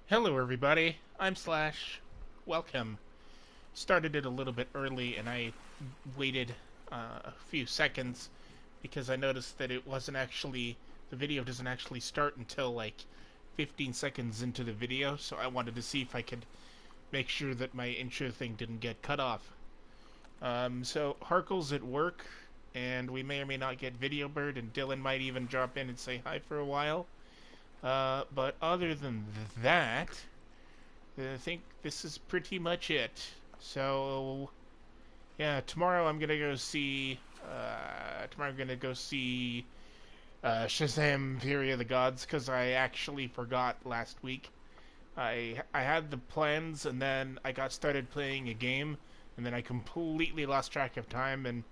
Hello, everybody. I'm Slash. Welcome. Started it a little bit early, and I waited a few seconds because I noticed that it wasn't actually the video doesn't actually start until like 15 seconds into the video. So I wanted to see if I could make sure that my intro thing didn't get cut off. So Harkle's at work, and we may or may not get Video Bird, and Dylan might even drop in and say hi for a while. But other than that, I think this is pretty much it. So, yeah, tomorrow I'm gonna go see. Tomorrow I'm gonna go see Shazam: Fury of the Gods because I actually forgot last week. I had the plans and then I got started playing a game and then I completely lost track of time and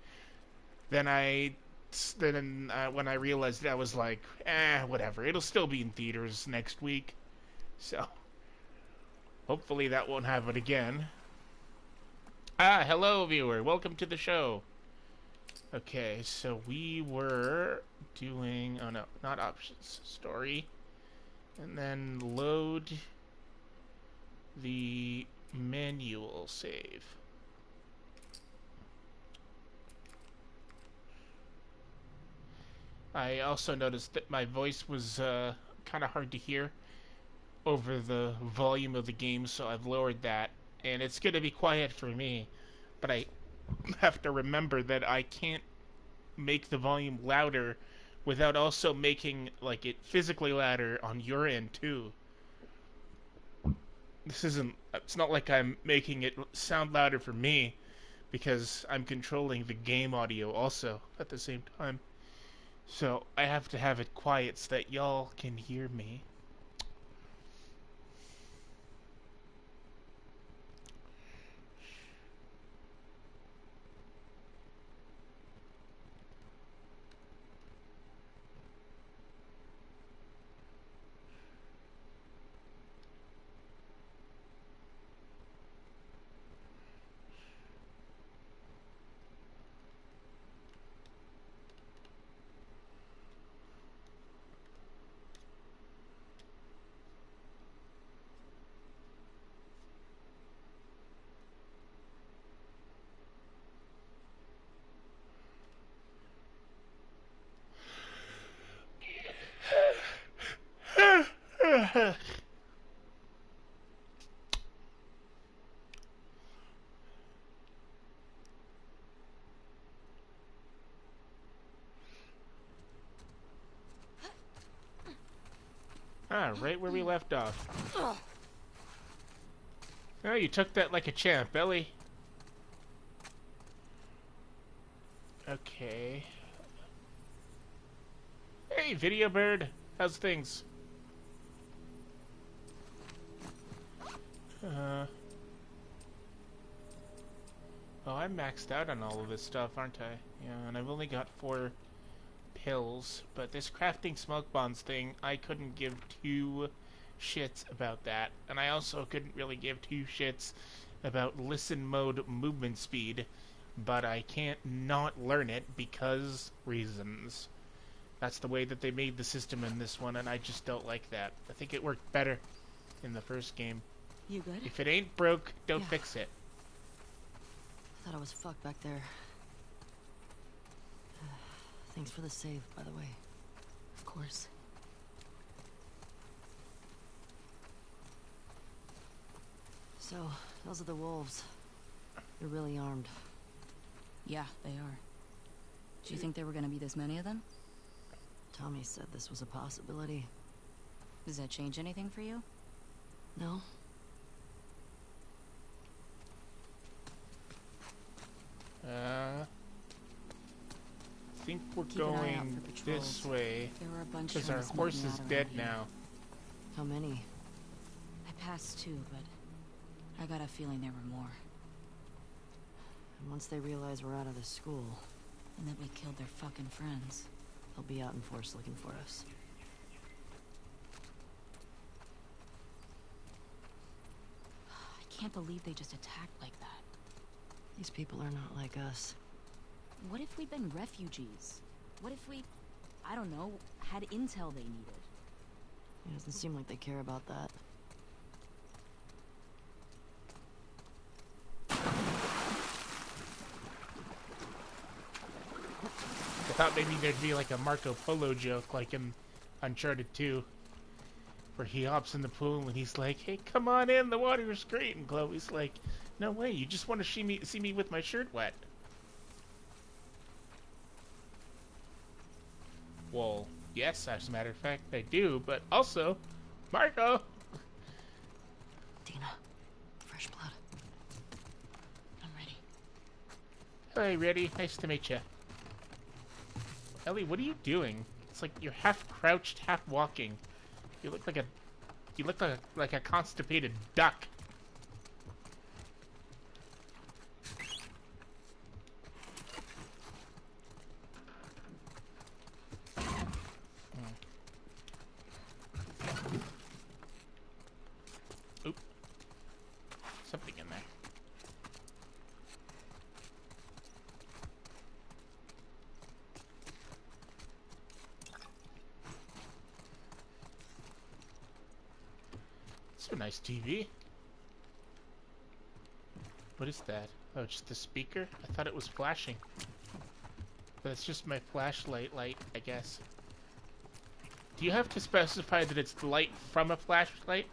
then when I realized it, I was like, whatever. It'll still be in theaters next week, so hopefully that won't happen again. Hello, viewer. Welcome to the show. Okay, so we were doing. Oh no, not options. Story. And then load the manual save. I also noticed that my voice was kind of hard to hear over the volume of the game, so I've lowered that. And it's going to be quiet for me, but I have to remember that I can't make the volume louder without also making like it physically louder on your end too. This isn't It's not like I'm making it sound louder for me because I'm controlling the game audio also at the same time. So I have to have it quiet so that y'all can hear me. Right where we left off. Oh, you took that like a champ, Ellie. Okay. Hey, Video Bird. How's things? Uh. Oh, I'm maxed out on all of this stuff, aren't I? Yeah, and I've only got 4 pills. But this crafting smoke bombs thing, I couldn't give 2 shits about that. And I also couldn't really give 2 shits about listen mode movement speed. But I can't not learn it because reasons. That's the way that they made the system in this one, and I just don't like that. I think it worked better in the first game. You good? If it ain't broke, don't fix it. Thought I was fucked back there. Thanks for the save, by the way. Of course. So, those are the wolves. They're really armed. Yeah, they are. Do you think there were gonna be this many of them? Tommy said this was a possibility. Does that change anything for you? No? I think we're Keep an eye out going for patrols. this way. There were a bunch Because our trying to smoke horse me is out dead around here. now. How many? I passed 2, but I got a feeling there were more. And once they realize we're out of the school, And that we killed their fucking friends. they'll be out in force looking for us. I can't believe they just attacked like that. These people are not like us. What if we'd been refugees? What if we, I don't know, had intel they needed? It doesn't seem like they care about that. thought maybe there'd be like a Marco Polo joke like in Uncharted 2, where he hops in the pool and he's like, "Hey, come on in, the water's great," and Chloe's like, "No way, you just want to see me with my shirt wet." Well, yes, as a matter of fact, I do, but also, Marco! Dina, fresh blood. I'm ready. Hey, ready? Nice to meet you. Ellie, what are you doing? It's like you're half crouched, half walking. You look like a constipated duck. Oop. Something in there. It's a nice TV. What is that? Oh, just the speaker? I thought it was flashing. But it's just my flashlight light, I guess. Do you have to specify that it's the light from a flashlight?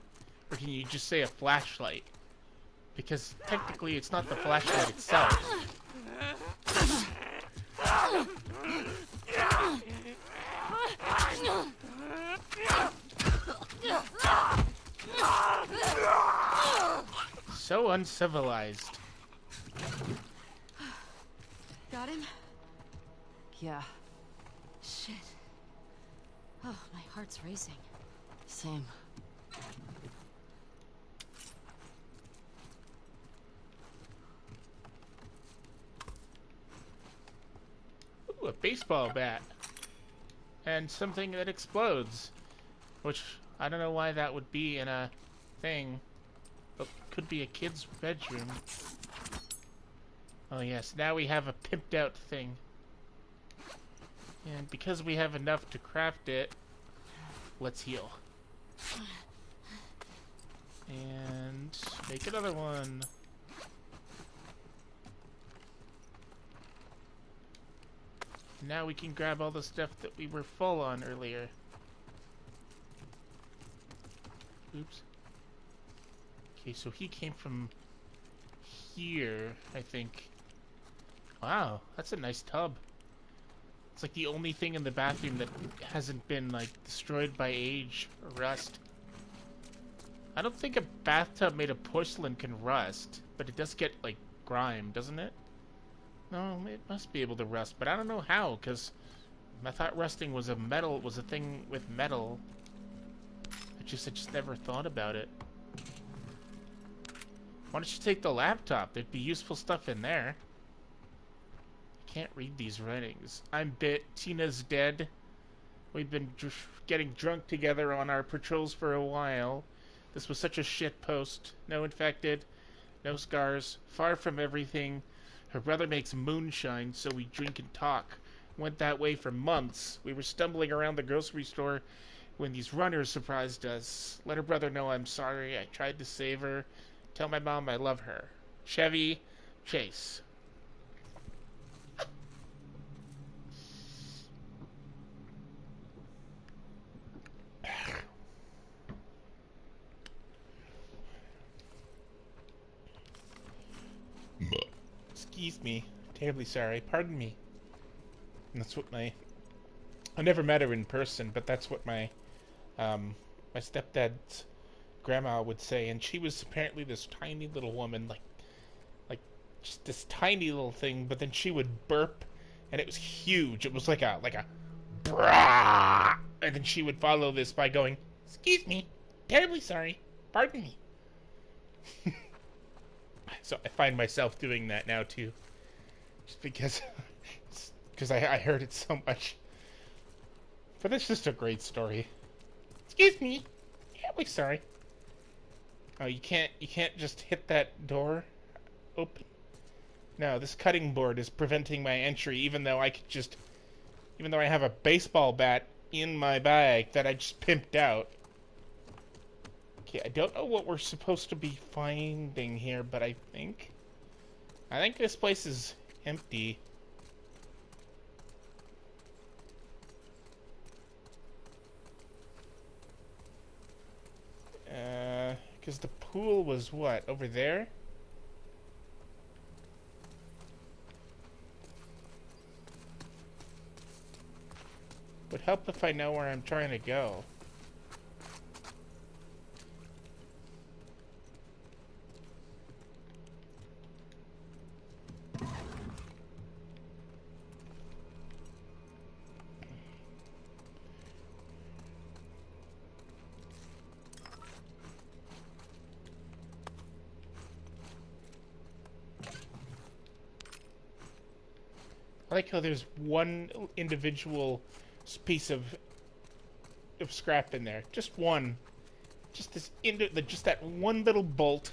Or can you just say a flashlight? Because technically it's not the flashlight itself. So uncivilized. Got him? Yeah. Shit. Oh, my heart's racing. Same. Ooh, a baseball bat. And something that explodes. Which, I don't know why that would be in a thing. But could be a kid's bedroom. Oh yes, now we have a pimped out thing. And because we have enough to craft it, let's heal. And make another one. Now we can grab all the stuff that we were full on earlier. Oops. Okay, so he came from here, I think. Wow, that's a nice tub. It's like the only thing in the bathroom that hasn't been, like, destroyed by age or rust. I don't think a bathtub made of porcelain can rust, but it does get, like, grime, doesn't it? No, it must be able to rust, but I don't know how, because I thought rusting was a thing with metal. I just never thought about it. Why don't you take the laptop? There'd be useful stuff in there. I can't read these writings. I'm bit. Tina's dead. We've been getting drunk together on our patrols for a while. This was such a shit post. No infected. No scars. Far from everything. Her brother makes moonshine, so we drink and talk. Went that way for months. We were stumbling around the grocery store when these runners surprised us. Let her brother know I'm sorry. I tried to save her. Tell my mom I love her. Chevy Chase. Excuse me. Terribly sorry. Pardon me. And that's what I never met her in person, but that's what my stepdad's grandma would say, and she was apparently this tiny little woman, like just this tiny little thing, but then she would burp, and it was huge. It was like a brah, and then she would follow this by going, "Excuse me, terribly sorry, pardon me." So I find myself doing that now too, just because I heard it so much. But it's just a great story. Excuse me, terribly sorry. Oh, you can't just hit that door open? No, this cutting board is preventing my entry, even though I have a baseball bat in my bag that I just pimped out. Okay, I don't know what we're supposed to be finding here, but I think this place is empty. Because the pool was what? Over there? Would help if I know where I'm trying to go. I like how there's one individual piece of scrap in there. Just one. Just this just that one little bolt.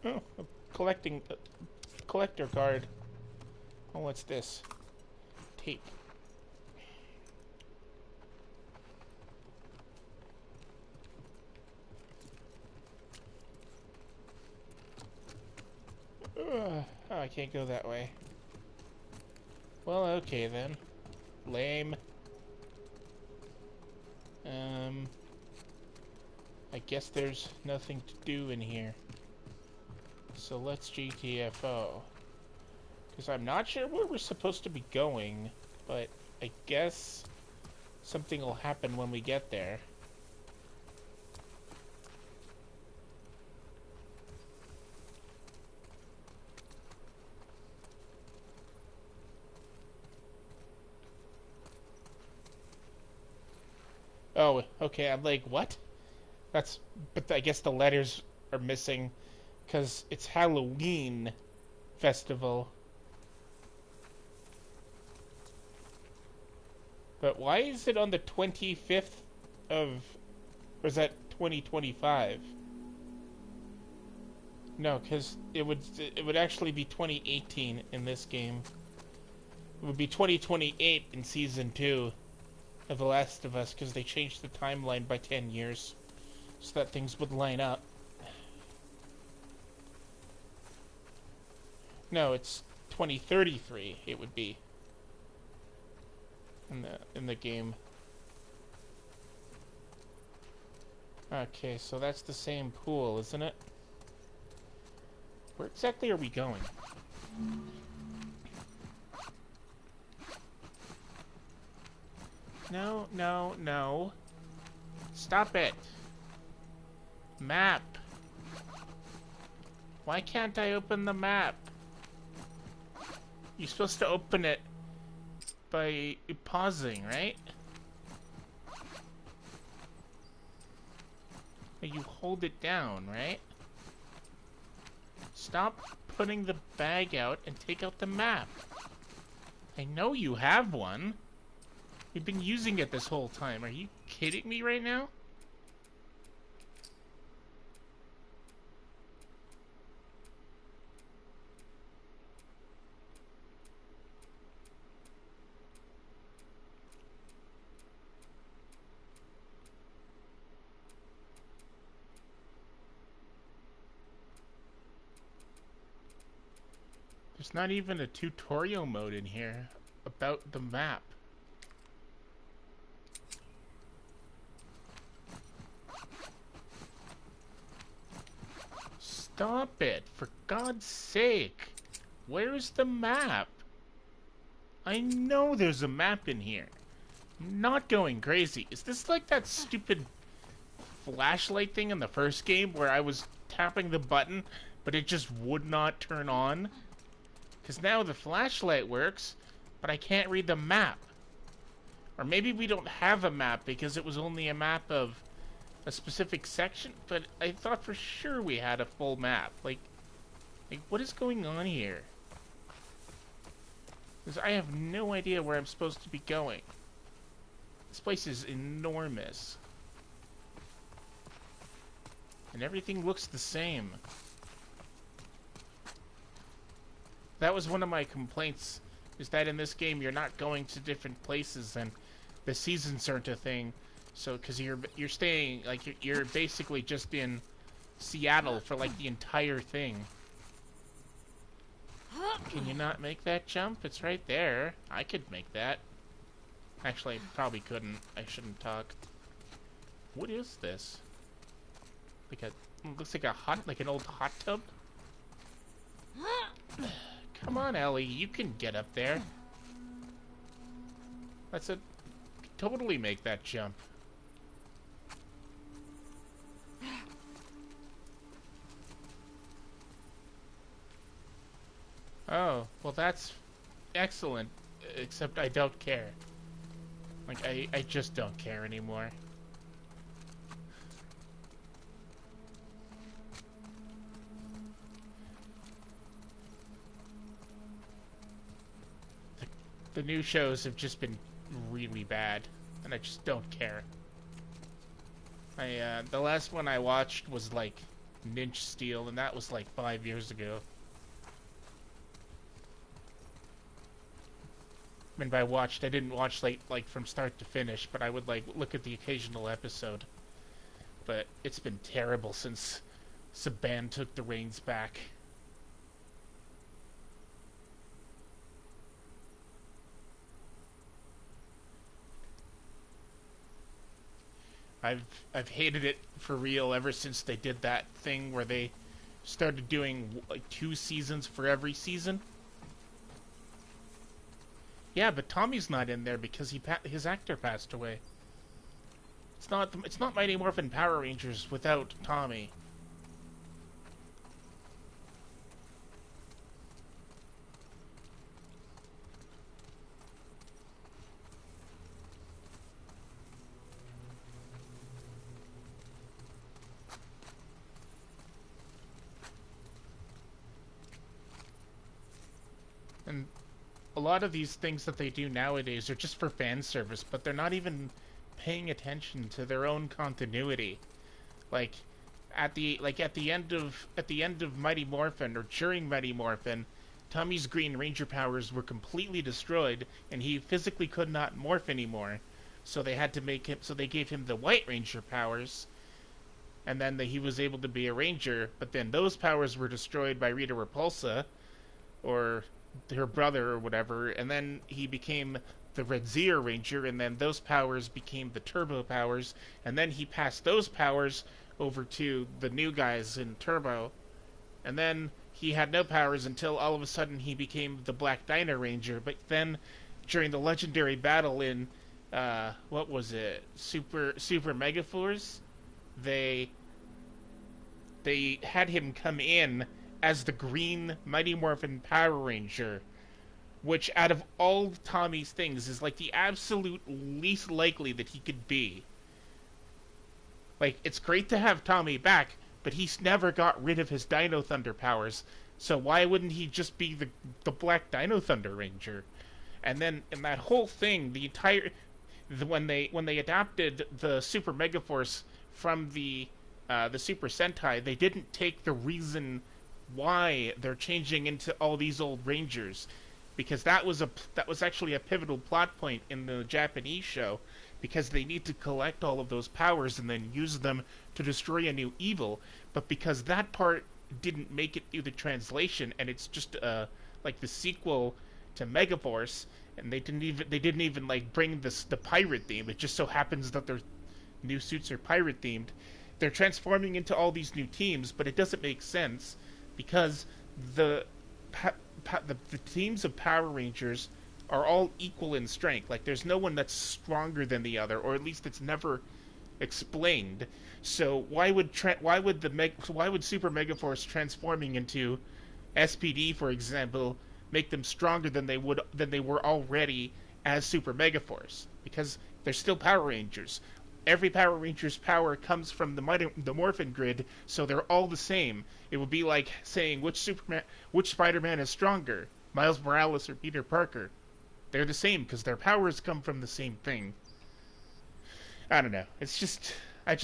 Oh, a collector card. Oh, what's this? Tape. Oh, I can't go that way. Well, okay then. Lame. I guess there's nothing to do in here. So let's GTFO. Because I'm not sure where we're supposed to be going, but I guess something will happen when we get there. Oh, okay, I'm like, what? But I guess the letters are missing because it's Halloween festival. But why is it on the 25th of, or is that 2025? No, because it would actually be 2018 in this game. It would be 2028 in Season 2 of The Last of Us, because they changed the timeline by 10 years so that things would line up. No, it's 2033 it would be in the game. Okay, so that's the same pool, isn't it? Where exactly are we going? No, no, no. Stop it. Map. Why can't I open the map? You're supposed to open it by pausing, right? You hold it down, right? Stop putting the bag out and take out the map. I know you have one. You've been using it this whole time. Are you kidding me right now? There's not even a tutorial mode in here about the map. Stop it, for God's sake. Where's the map? I know there's a map in here. I'm not going crazy. Is this like that stupid flashlight thing in the first game where I was tapping the button but it just would not turn on? Because now the flashlight works, but I can't read the map. Or maybe we don't have a map because it was only a map of a specific section, but I thought for sure we had a full map. Like what is going on here? Because I have no idea where I'm supposed to be going. This place is enormous. And everything looks the same. That was one of my complaints, is that in this game you're not going to different places and the seasons aren't a thing. So, because you're staying, like, you're basically just in Seattle for, like, the entire thing. Can you not make that jump? It's right there. I could make that. Actually, I probably couldn't. I shouldn't talk. What is this? Like a looks like a like an old hot tub. Come on, Ellie, you can get up there. That's a totally make that jump. Oh, well that's excellent. Except I don't care. Like I just don't care anymore. The new shows have just been really bad, and I just don't care. The last one I watched was like Ninja Steel, and that was like 5 years ago. And by watched, I didn't watch like from start to finish, but I would like look at the occasional episode. But it's been terrible since Saban took the reins back. I've hated it for real ever since they did that thing where they started doing like 2 seasons for every season. Yeah, but Tommy's not in there because his actor passed away. It's not Mighty Morphin Power Rangers without Tommy. And a lot of these things that they do nowadays are just for fan service, but they're not even paying attention to their own continuity. Like at the end of Mighty Morphin or during Mighty Morphin, Tommy's Green Ranger powers were completely destroyed and he physically could not morph anymore. So they had to make him so they gave him the White Ranger powers, and then he was able to be a ranger, but then those powers were destroyed by Rita Repulsa or her brother or whatever, and then he became the Red Zero Ranger, and then those powers became the Turbo powers, and then he passed those powers over to the new guys in Turbo, and then he had no powers until all of a sudden he became the Black Dino Ranger. But then during the legendary battle in what was it, Super Megaforce, they had him come in as the Green Mighty Morphin Power Ranger, which out of all Tommy's things is like the absolute least likely that he could be. Like, it's great to have Tommy back, but he's never got rid of his Dino Thunder powers, so why wouldn't he just be the Black Dino Thunder Ranger? And then in that whole thing, when they adapted the Super Megaforce from the Super Sentai, they didn't take the reason why they're changing into all these old Rangers, because that was actually a pivotal plot point in the Japanese show, because they need to collect all of those powers and then use them to destroy a new evil. But because that part didn't make it through the translation, and it's just like the sequel to Megaforce, and they didn't even like bring the pirate theme. It just so happens that their new suits are pirate themed. They're transforming into all these new teams, but it doesn't make sense because the teams of Power Rangers are all equal in strength. Like, there's no one that's stronger than the other, or at least it's never explained. So why would Super Megaforce transforming into SPD, for example, make them stronger than they were already as Super Megaforce? Because they're still Power Rangers. Every Power Ranger's power comes from the Morphin Grid, so they're all the same. It would be like saying which Spider-Man is stronger, Miles Morales or Peter Parker. They're the same because their powers come from the same thing. I don't know. It's just I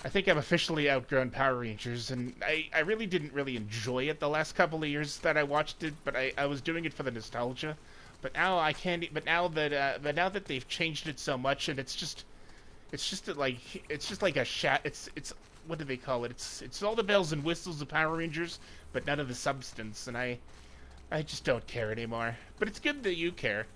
think I've officially outgrown Power Rangers, and I really didn't really enjoy it the last couple of years that I watched it, but I was doing it for the nostalgia. But now I can't. But now that they've changed it so much, and it's just like a shat. It's what do they call it? It's all the bells and whistles of Power Rangers, but none of the substance. And I just don't care anymore. But it's good that you care.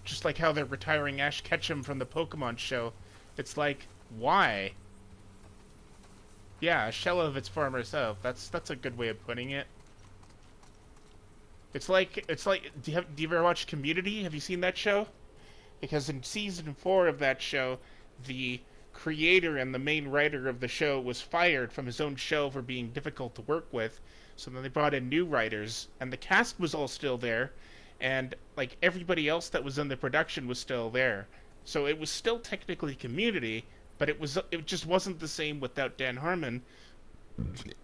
Just like how they're retiring Ash Ketchum from the Pokemon show. It's like, why? Yeah, a shell of its former self. That's a good way of putting it. It's like do you ever watch Community? Have you seen that show? Because in season 4 of that show, the creator and the main writer of the show was fired from his own show for being difficult to work with. So then they brought in new writers, and the cast was all still there, and like everybody else that was in the production was still there. So it was still technically Community, but it just wasn't the same without Dan Harmon.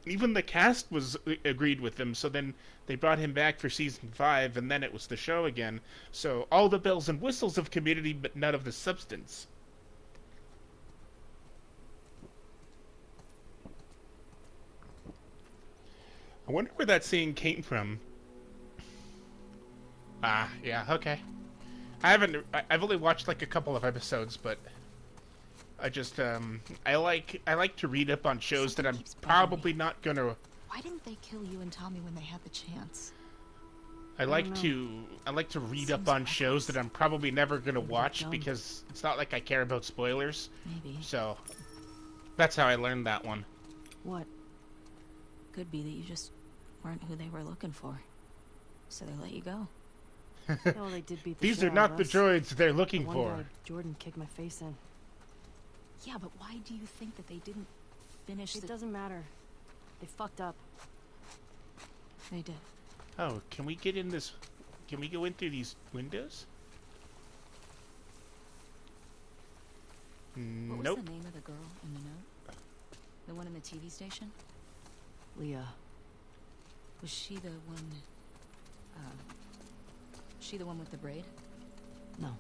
Even the cast was agreed with him, so then they brought him back for season 5, and then it was the show again. So all the bells and whistles of Community, but none of the substance. I wonder where that scene came from. Ah, yeah, okay. I've only watched like a couple of episodes, but I just I like to read up on shows that I'm probably not gonna. Why didn't they kill you and Tommy when they had the chance? I like to read up on shows that I'm probably never gonna watch because it's not like I care about spoilers. Maybe. So that's how I learned that one. What? Could be that you just weren't who they were looking for, so they let you go. Oh, they did beat the These shit are out not of the us. droids they're The looking one for. guy Jordan kicked my face in. Yeah, but why do you think that they didn't finish It the... doesn't matter. They fucked up. They did. Oh, can we get in this? Can we go in through these windows? What was Nope. the name of the girl in the note? The one in the TV station? Leah. Was she the one... she the one with the braid? No.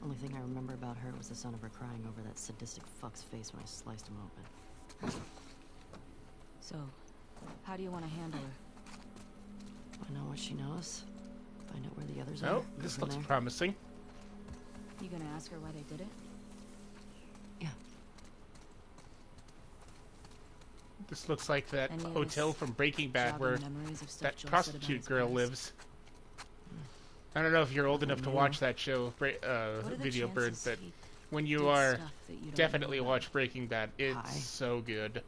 Only thing I remember about her was the sound of her crying over that sadistic fuck's face when I sliced him open. So, how do you want to handle her? Find out what she knows. Find out where the others are. Oh, Go this from looks there. promising. You gonna ask her why they did it? Yeah. This looks like that Any of hotel this from Breaking Bad Jogging where memories of stuff that Joel said about prostitute his girl past? lives. I don't know if you're old enough to no. watch that show, What are the Video Bird, chances but he when did you are, stuff that you don't definitely know about? watch Breaking Bad. It's Hi. so good.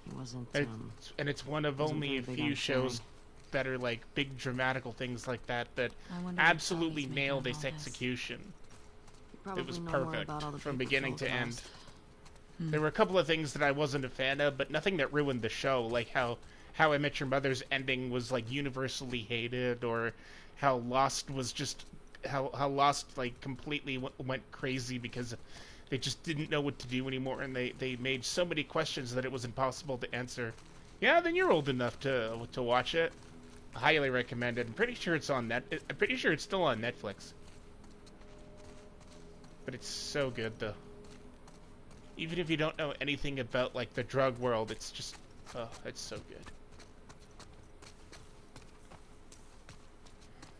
He wasn't, And it's one of wasn't only a very big few on shows sharing. that are like big dramatical things like that that I wonder what absolutely Tommy's making nailed of its all this. execution. You probably It was know more perfect about all the from people beginning killed to end. last. There were a couple of things that I wasn't a fan of, but nothing that ruined the show, like how I Met Your Mother's ending was like universally hated, or how Lost was just how Lost like completely went crazy because they just didn't know what to do anymore, and they made so many questions that it was impossible to answer. Yeah, then you're old enough to watch it. I highly recommend it. I'm pretty sure it's on I'm pretty sure it's still on Netflix. But it's so good though. Even if you don't know anything about like the drug world, it's just it's so good.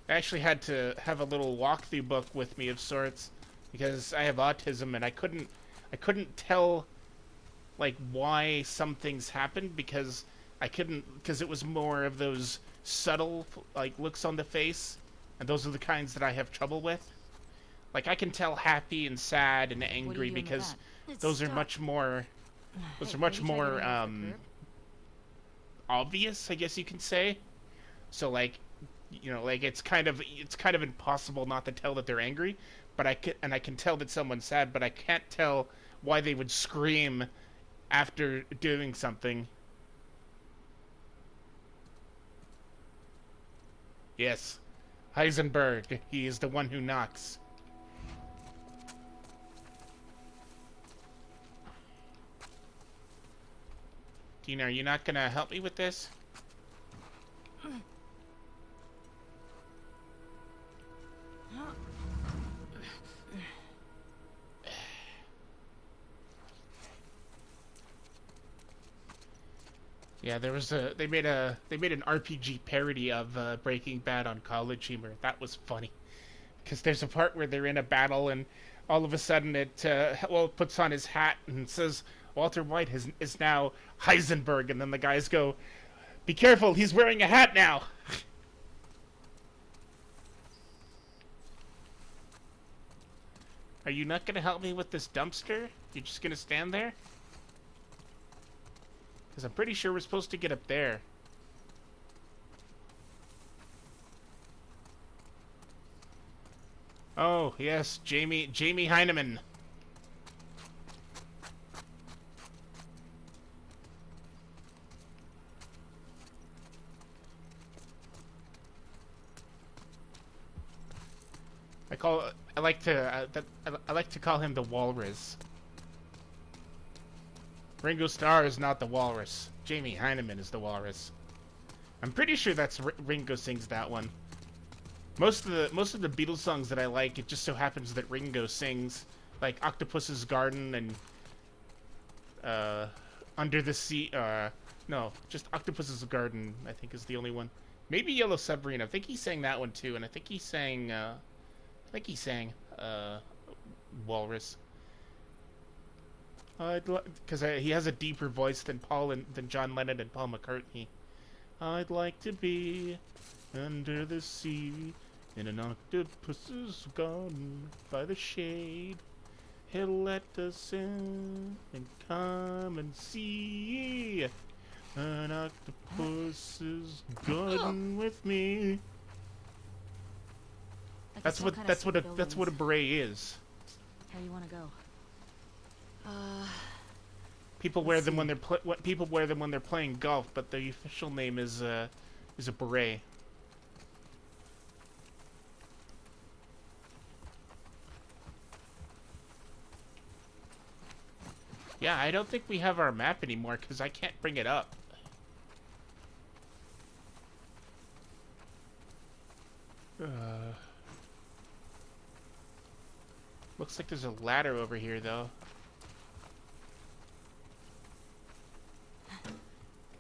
I actually had to have a little walkthrough book with me of sorts because I have autism and I couldn't tell like why some things happened because it was more of those subtle like looks on the face, and those are the kinds that I have trouble with. Like I can tell happy and sad and angry because those are much more obvious, I guess you can say. So like, you know, like it's kind of impossible not to tell that they're angry, but I can tell that someone's sad, but I can't tell why they would scream after doing something. Yes, Heisenberg, he is the one who knocks. Tina, are you not gonna help me with this? Yeah, they made an RPG parody of Breaking Bad on College Humor. That was funny because there's a part where they're in a battle and all of a sudden it puts on his hat and says Walter White is now Heisenberg, and then the guys go, "Be careful, he's wearing a hat now." Are you not gonna help me with this dumpster? You're just gonna stand there? Because I'm pretty sure we're supposed to get up there. Oh, yes, Jamie Heineman. I like to call him the Walrus. Ringo Starr is not the Walrus. Jamie Heineman is the Walrus. I'm pretty sure that's Ringo sings that one. Most of the Beatles songs that I like, it just so happens that Ringo sings, like Octopus's Garden and Under the Sea. No, just Octopus's Garden. I think is the only one. Maybe Yellow Submarine. I think he sang that one too, and I think he sang. Walrus. Because he has a deeper voice than John Lennon and Paul McCartney. I'd like to be under the sea in an octopus's garden by the shade. He'll let us in and come and see an octopus's garden with me. That's what a beret is. How do you want to go? People wear them when they're playing golf, but the official name is a beret. Yeah, I don't think we have our map anymore because I can't bring it up. Looks like there's a ladder over here, though.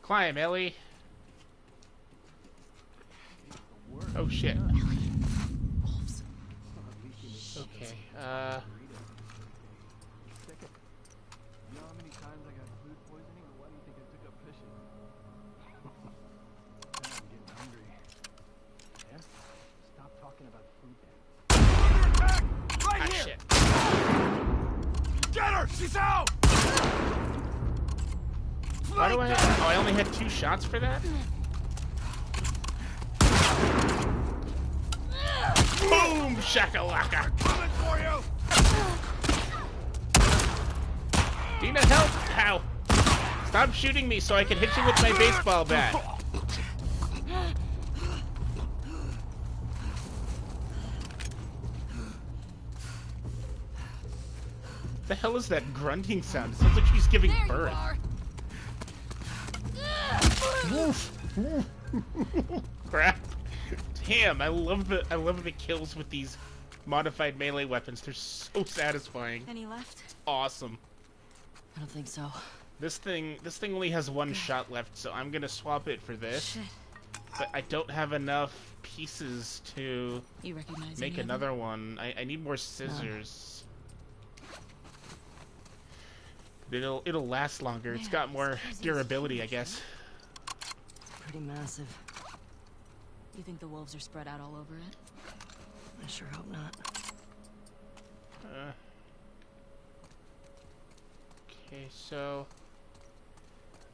Climb, Ellie. Oh, shit. Okay, shit. Get her! She's out! Why do I only had 2 shots for that? Boom! Shakalaka! Coming for you! Dina, help! How? Stop shooting me so I can hit you with my baseball bat. The hell is that grunting sound? It sounds like she's giving birth. Woof. Crap. Damn, I love the kills with these modified melee weapons. They're so satisfying. Any left? Awesome. I don't think so. This thing only has 1 shot left, so I'm gonna swap it for this. Shit. But I don't have enough pieces to You recognize make any of another them? one. I need more scissors. It'll last longer. It's Man, got more this prison's durability, I huge, guess. Pretty massive. You think the wolves are spread out all over it? I sure hope not. Okay, so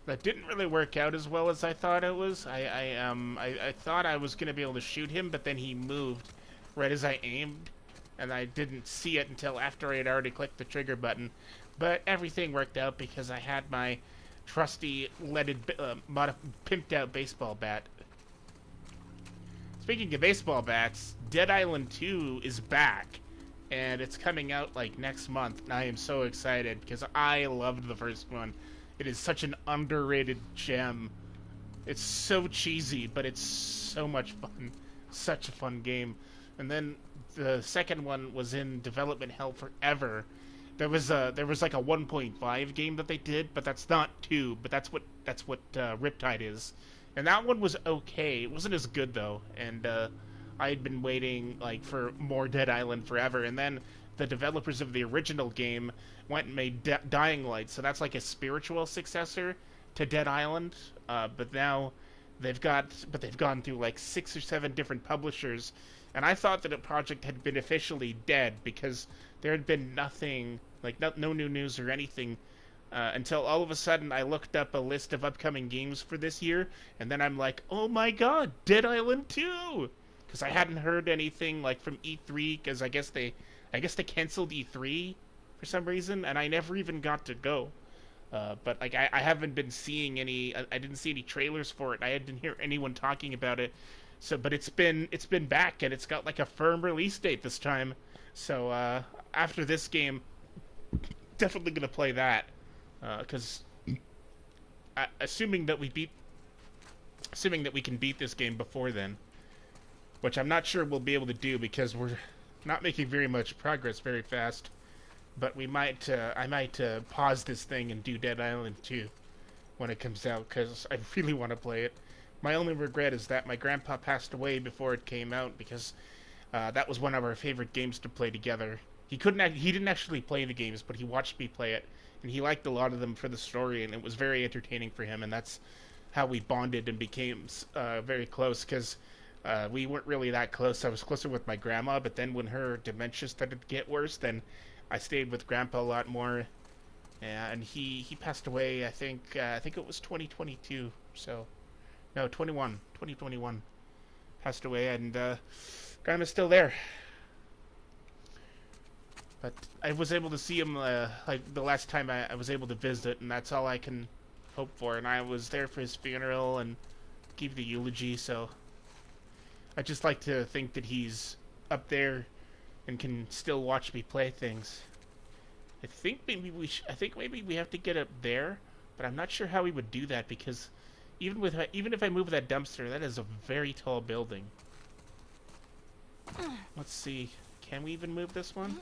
that didn't really work out as well as I thought it was. I thought I was gonna be able to shoot him, but then he moved right as I aimed, and I didn't see it until after I had already clicked the trigger button. But everything worked out because I had my trusty leaded, pimped out baseball bat. Speaking of baseball bats, Dead Island 2 is back, and it's coming out like next month, and I am so excited because I loved the first one. It is such an underrated gem. It's so cheesy, but it's so much fun. Such a fun game. And then the second one was in development hell forever. There was like a 1.5 game that they did, but that's not 2. But that's what Riptide is, and that one was okay. It wasn't as good though, and I had been waiting like for more Dead Island forever, and then the developers of the original game went and made Dying Light, so that's like a spiritual successor to Dead Island. But now they've gone through like 6 or 7 different publishers, And I thought that the project had been officially dead because there had been nothing, like no new news or anything, until all of a sudden I looked up a list of upcoming games for this year, and then I'm like, oh my god, Dead Island 2! Because I hadn't heard anything like from E3, because I guess they canceled E3 for some reason, and I never even got to go. But like I haven't been seeing any. I didn't see any trailers for it. I didn't hear anyone talking about it. So, but it's been back, and it's got like a firm release date this time. So after this game, definitely gonna play that, because assuming that we can beat this game before then, which I'm not sure we'll be able to do because we're not making very much progress very fast. But I might pause this thing and do Dead Island 2 when it comes out, because I really want to play it. My only regret is that my grandpa passed away before it came out, because that was one of our favorite games to play together. He didn't actually play the games, but he watched me play it, and he liked a lot of them for the story, and it was very entertaining for him, and that's how we bonded and became very close, because we weren't really that close. I was closer with my grandma, but then when her dementia started to get worse, then I stayed with Grandpa a lot more, and he passed away. I think it was 2022. So, no, 2021 passed away, and Grandma's still there. But I was able to see him like the last time I was able to visit, and that's all I can hope for. And I was there for his funeral and gave the eulogy. So I just like to think that he's up there and can still watch me play things. I think maybe we have to get up there, but I'm not sure how we would do that, because even if I move that dumpster, that is a very tall building. Let's see. Can we even move this one?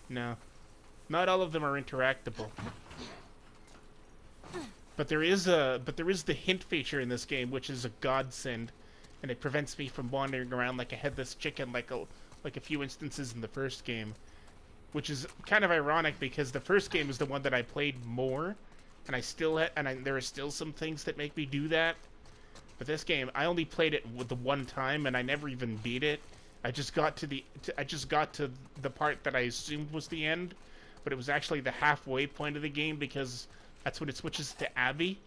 No. Not all of them are interactable. But there is the hint feature in this game, which is a godsend, and it prevents me from wandering around like a headless chicken like a few instances in the first game, which is kind of ironic because the first game is the one that I played more, and there are still some things that make me do that. But this game, I only played it with the one time, and I never even beat it. I just got to the part that I assumed was the end, but it was actually the halfway point of the game, because that's when it switches to Abby.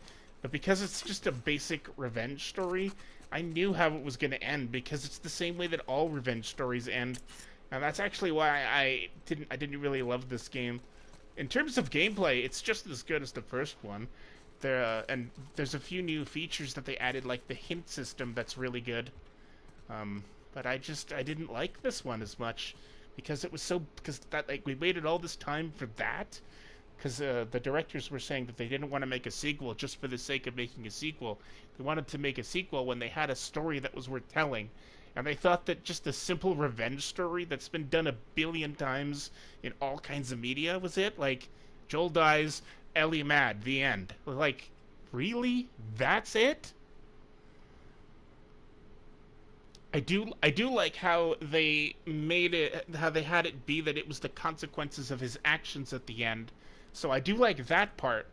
But because it's just a basic revenge story, I knew how it was going to end, because it's the same way that all revenge stories end, and that's actually why I didn't really love this game. In terms of gameplay, it's just as good as the first one. And there's a few new features that they added, like the hint system, that's really good. But I didn't like this one as much, because we waited all this time for that. Because the directors were saying that they didn't want to make a sequel just for the sake of making a sequel. They wanted to make a sequel when they had a story that was worth telling. And they thought that just a simple revenge story that's been done 1 billion times in all kinds of media was it. Like, Joel dies, Ellie mad, the end. Like, really? That's it? I do like how they had it be that it was the consequences of his actions at the end. So I do like that part,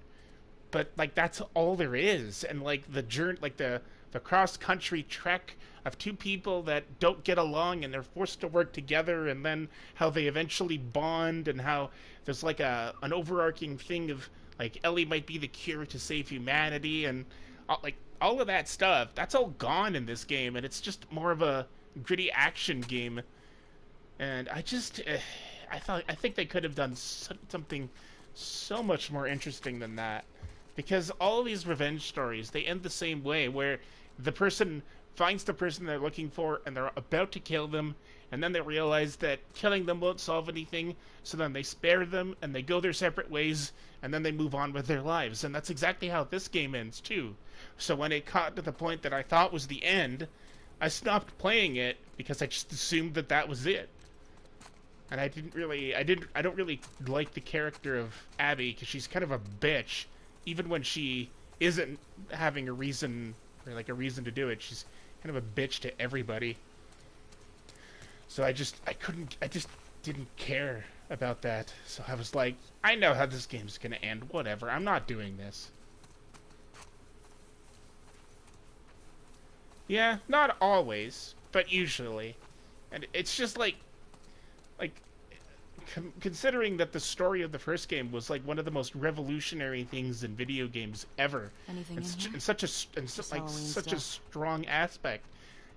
but like that's all there is. And like the journey, like the cross-country trek of two people that don't get along and they're forced to work together, and then how they eventually bond, and how there's like an overarching thing of like Ellie might be the cure to save humanity, and like all of that stuff. That's all gone in this game, and it's just more of a gritty action game. And I think they could have done something so much more interesting than that, because all of these revenge stories, they end the same way, where the person finds the person they're looking for and they're about to kill them, and then they realize that killing them won't solve anything, so then they spare them and they go their separate ways, and then they move on with their lives. And that's exactly how this game ends too. So when it got to the point that I thought was the end, I stopped playing it, because I just assumed that that was it. And I don't really like the character of Abby, because she's kind of a bitch, even when she isn't having a reason to do it. She's kind of a bitch to everybody. So I just didn't care about that. So I was like, I know how this game's gonna end. Whatever, I'm not doing this. Yeah, not always, but usually. And it's just like considering that the story of the first game was like one of the most revolutionary things in video games ever, Anything and, in here? and such a like Halloween such a stuff. strong aspect.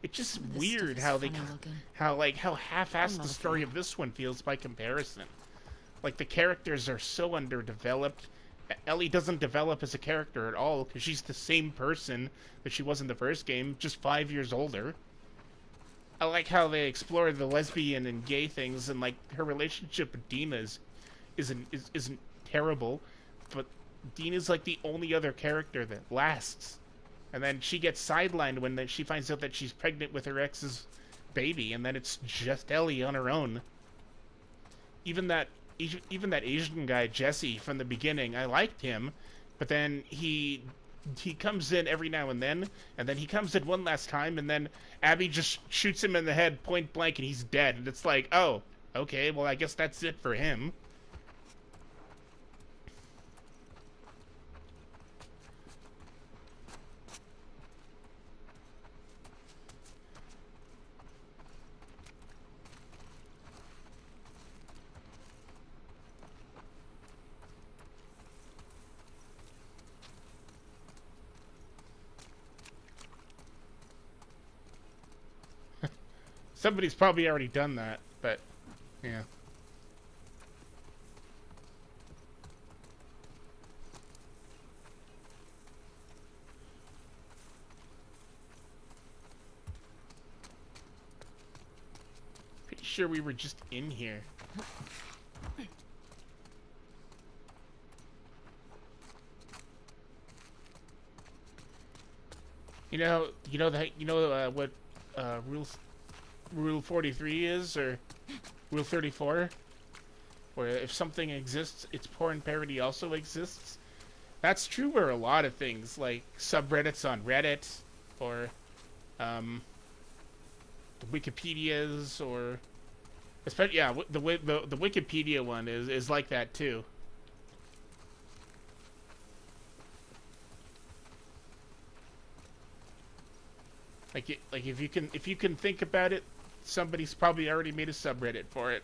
It's just Some of this stuff weird is how they funny looking. how half-assed I'm not the a story fan. of this one feels by comparison. Like the characters are so underdeveloped. Ellie doesn't develop as a character at all because she's the same person that she was in the first game, just 5 years older. I like how they explore the lesbian and gay things, and like her relationship with Dina isn't terrible, but Dina's like the only other character that lasts. And then she gets sidelined when she finds out that she's pregnant with her ex's baby, and then it's just Ellie on her own. Even that Asian guy Jesse from the beginning, I liked him, but then he comes in every now and then he comes in one last time, and then Abby just shoots him in the head point blank, and he's dead. And it's like, oh, okay, well, I guess that's it for him. Somebody's probably already done that, but yeah. Pretty sure we were just in here. What Rule 43 is, or Rule 34, where if something exists, its porn parody also exists. That's true for a lot of things, like subreddits on Reddit, or the Wikipedias, or especially the Wikipedia one is like that too. Like if you can think about it, somebody's probably already made a subreddit for it.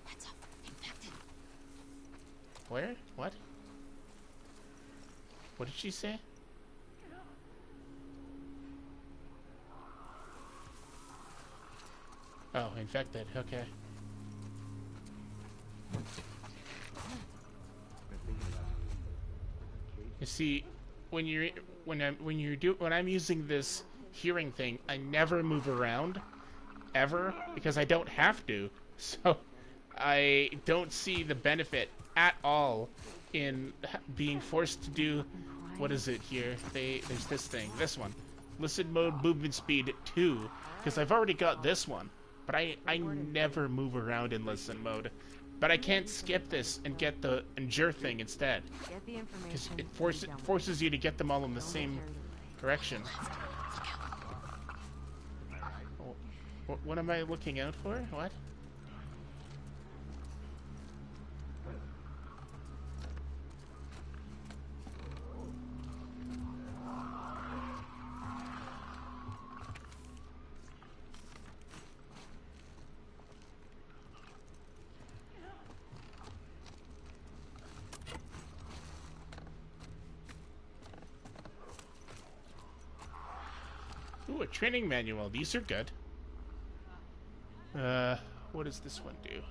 Heads up, infected. Where? What? What did she say? Oh, infected. Okay. You see, when I'm using this hearing thing, I never move around ever because I don't have to. So I don't see the benefit at all in being forced to do, what is it here? There's this thing, this one. Listen mode movement speed 2, because I've already got this one. But I never move around in listen mode. But I can't skip this and get the endure thing instead. Get the Because information. it forces you to get them all in the same direction. What am I looking out for? What? Ooh, a training manual. These are good. What does this one do?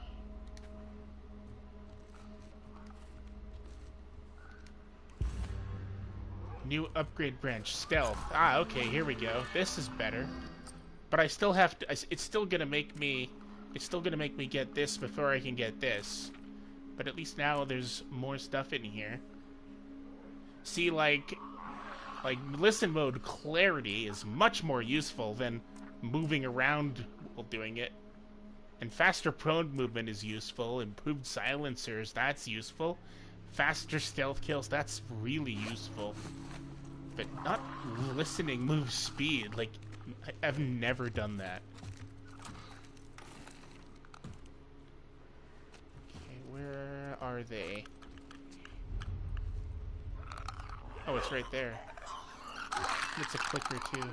New upgrade branch, stealth. Ah, okay, here we go. This is better. But I still have to, it's still gonna make me get this before I can get this. But at least now there's more stuff in here. See, like listen mode clarity is much more useful than moving around while doing it. And faster prone movement is useful. Improved silencers, that's useful. Faster stealth kills, that's really useful. But not listening move speed. Like, I've never done that. Okay, where are they? Oh, it's right there. It's a clicker too.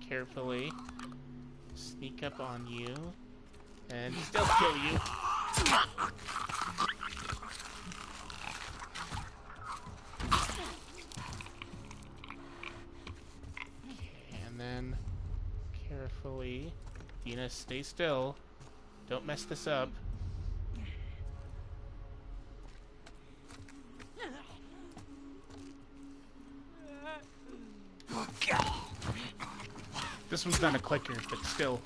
carefully sneak up on you and still kill you. And then carefully, Dina, stay still. Don't mess this up. This one's not a clicker, but still.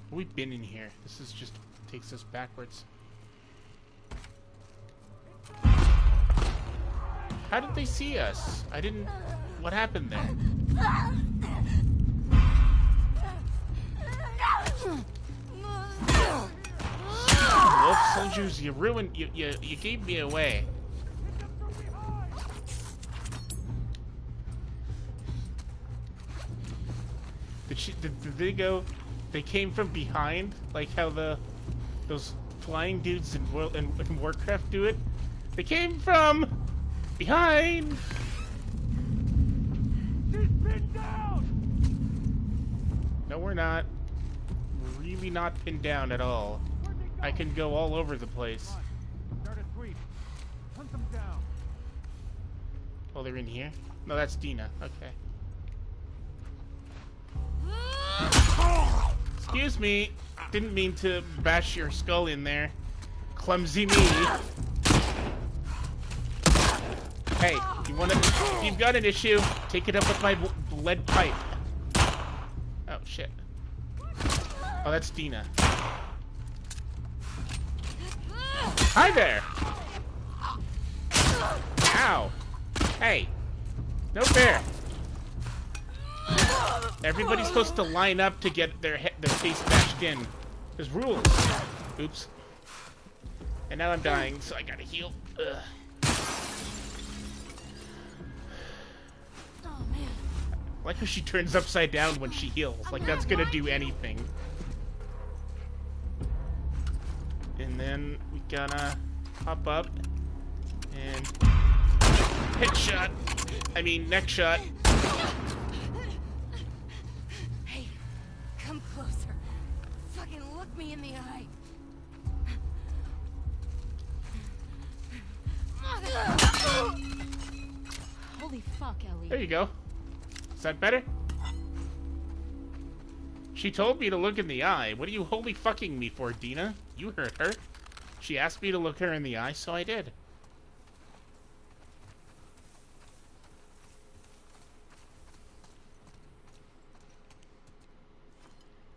We've been in here. This is just takes us backwards. How did they see us? I didn't... What happened there? Wolf soldiers, you ruined... You gave me away. Did they go... They came from behind? Like how those flying dudes in Warcraft do it? They came from... behind! She's pinned down! No, we're not. We're really not pinned down at all. I can go all over the place. Start a sweep. Hunt them down. Oh, they're in here? No, that's Dina. Okay. Excuse me. Didn't mean to bash your skull in there. Clumsy me. Hey, if you've got an issue, take it up with my lead pipe. Oh, shit. Oh, that's Dina. Hi there! Ow! Hey! No fair! Everybody's supposed to line up to get their face bashed in. There's rules. Oops. And now I'm dying, so I gotta heal. Ugh. I like how she turns upside down when she heals. Like that's gonna do anything. And then we gotta hop up and hit shot. I mean neck shot. Hey, come closer. Fucking look me in the eye. Holy fuck, Ellie. There you go. Is that better? She told me to look in the eye. What are you holy fucking me for, Dina? You hurt her. She asked me to look her in the eye, so I did.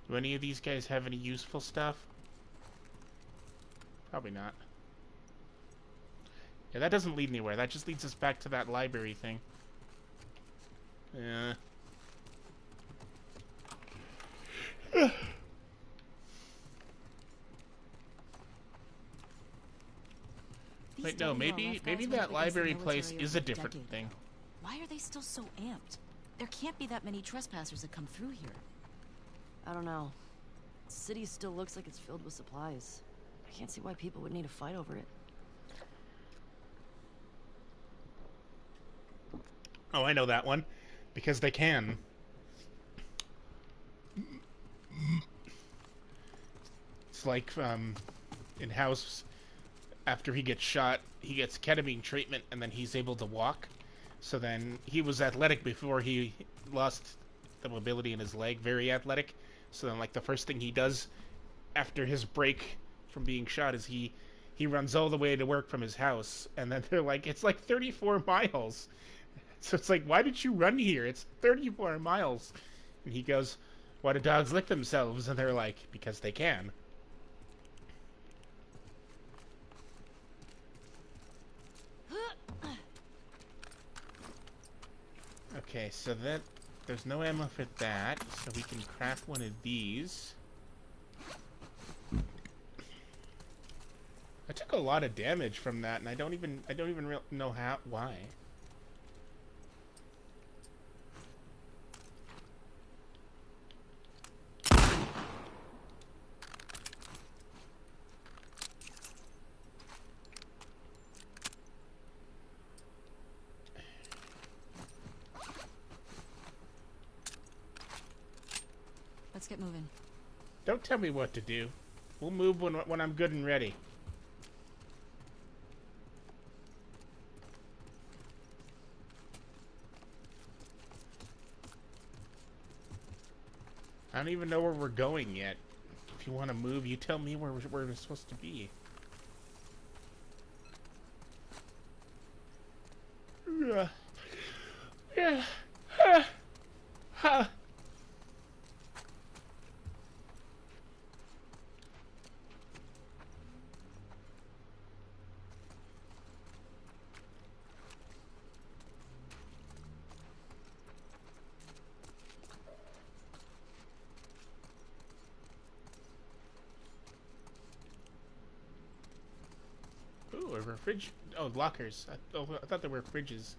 Do any of these guys have any useful stuff? Probably not. Yeah, that doesn't lead anywhere. That just leads us back to that library thing. Yeah. Wait, no, maybe that library place is a different thing. Why are they still so amped? There can't be that many trespassers that come through here. I don't know. The city still looks like it's filled with supplies. I can't see why people would need to fight over it. Oh, I know that one. Because they can. It's like, in House, after he gets shot, he gets ketamine treatment, and then he's able to walk. So then, he was athletic before he lost the mobility in his leg, very athletic. So then, like, the first thing he does after his break from being shot is he runs all the way to work from his house. And then they're like, it's like 34 miles. So it's like, why did you run here? It's 34 miles. And he goes, why do dogs lick themselves? And they're like, because they can. Okay, so that there's no ammo for that, so we can craft one of these. I took a lot of damage from that, and I don't even know why. Let's get moving. Don't tell me what to do. We'll move when I'm good and ready. I don't even know where we're going yet. If you want to move, you tell me where we're supposed to be. Yeah. Yeah. Ha. Ha. Ooh, a fridge. Oh, lockers. I thought there were fridges.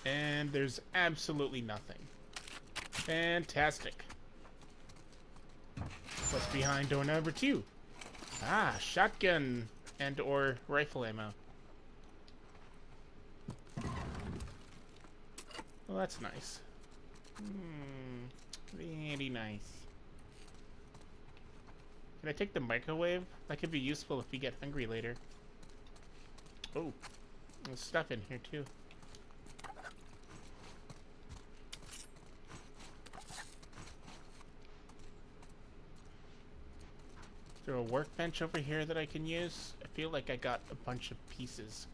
And there's absolutely nothing. Fantastic. What's behind door number 2? Ah, shotgun and or rifle ammo. Well, that's nice. Very nice. Can I take the microwave? That could be useful if we get hungry later. Oh, there's stuff in here too. Is there a workbench over here that I can use? I feel like I got a bunch of pieces.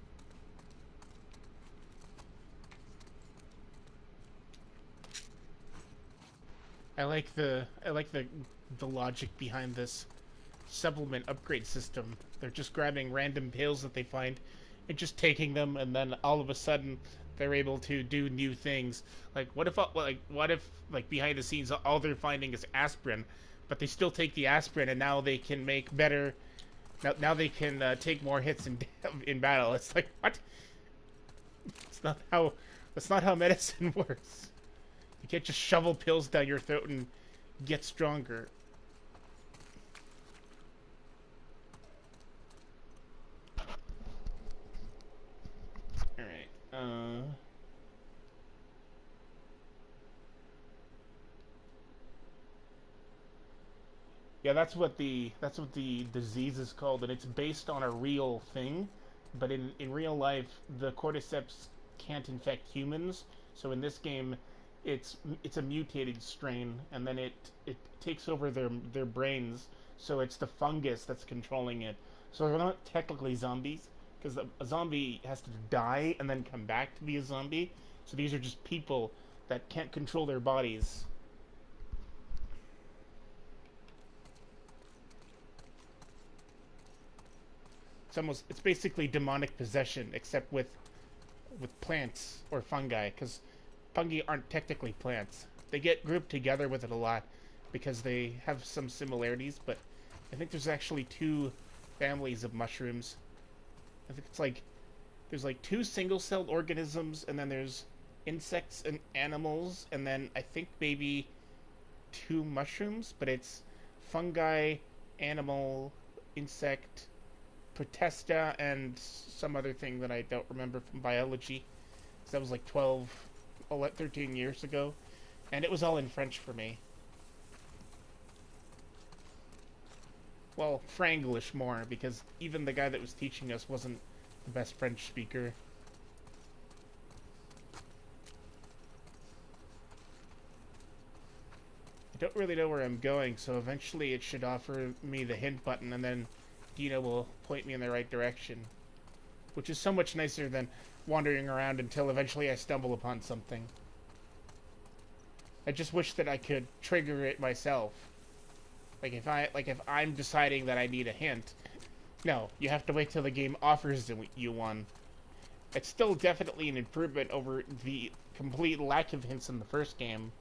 I like the logic behind this supplement upgrade system. They're just grabbing random pills that they find and just taking them, and then all of a sudden they're able to do new things. Like what if behind the scenes all they're finding is aspirin, but they still take the aspirin and now they can make better. Now they can take more hits in battle. It's like, what? That's not how medicine works. You can't just shovel pills down your throat and get stronger. Alright, yeah, that's what the disease is called, and it's based on a real thing. But in real life, the cordyceps can't infect humans. So in this game, it's a mutated strain, and then it takes over their brains. So it's the fungus that's controlling it. So they're not technically zombies, because a zombie has to die and then come back to be a zombie. So these are just people that can't control their bodies. It's basically demonic possession, except with plants or fungi, because fungi aren't technically plants. They get grouped together with it a lot because they have some similarities, but I think there's actually 2 families of mushrooms. I think there's like 2 single-celled organisms, and then there's insects and animals, and then I think maybe 2 mushrooms, but it's fungi, animal, insect, protesta, and some other thing that I don't remember from biology. So that was like 13 years ago, and it was all in French for me. Well, Franglish more, because even the guy that was teaching us wasn't the best French speaker. I don't really know where I'm going, so eventually it should offer me the hint button, and then Dina will point me in the right direction. Which is so much nicer than wandering around until eventually I stumble upon something. I just wish that I could trigger it myself. Like if I'm deciding that I need a hint, no, you have to wait till the game offers you one. It's still definitely an improvement over the complete lack of hints in the first game.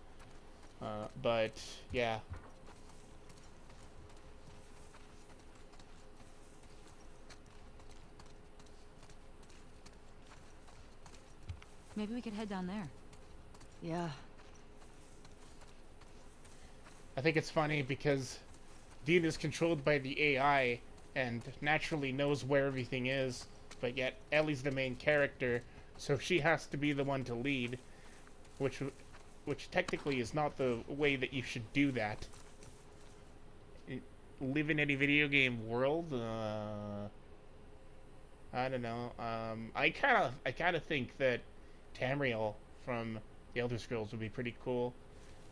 But yeah. Maybe we could head down there. Yeah. I think it's funny because Dean is controlled by the AI and naturally knows where everything is, but yet Ellie's the main character, so she has to be the one to lead, which which technically is not the way that you should do that. Live in any video game world? I don't know. I kind of think that Tamriel from the Elder Scrolls would be pretty cool.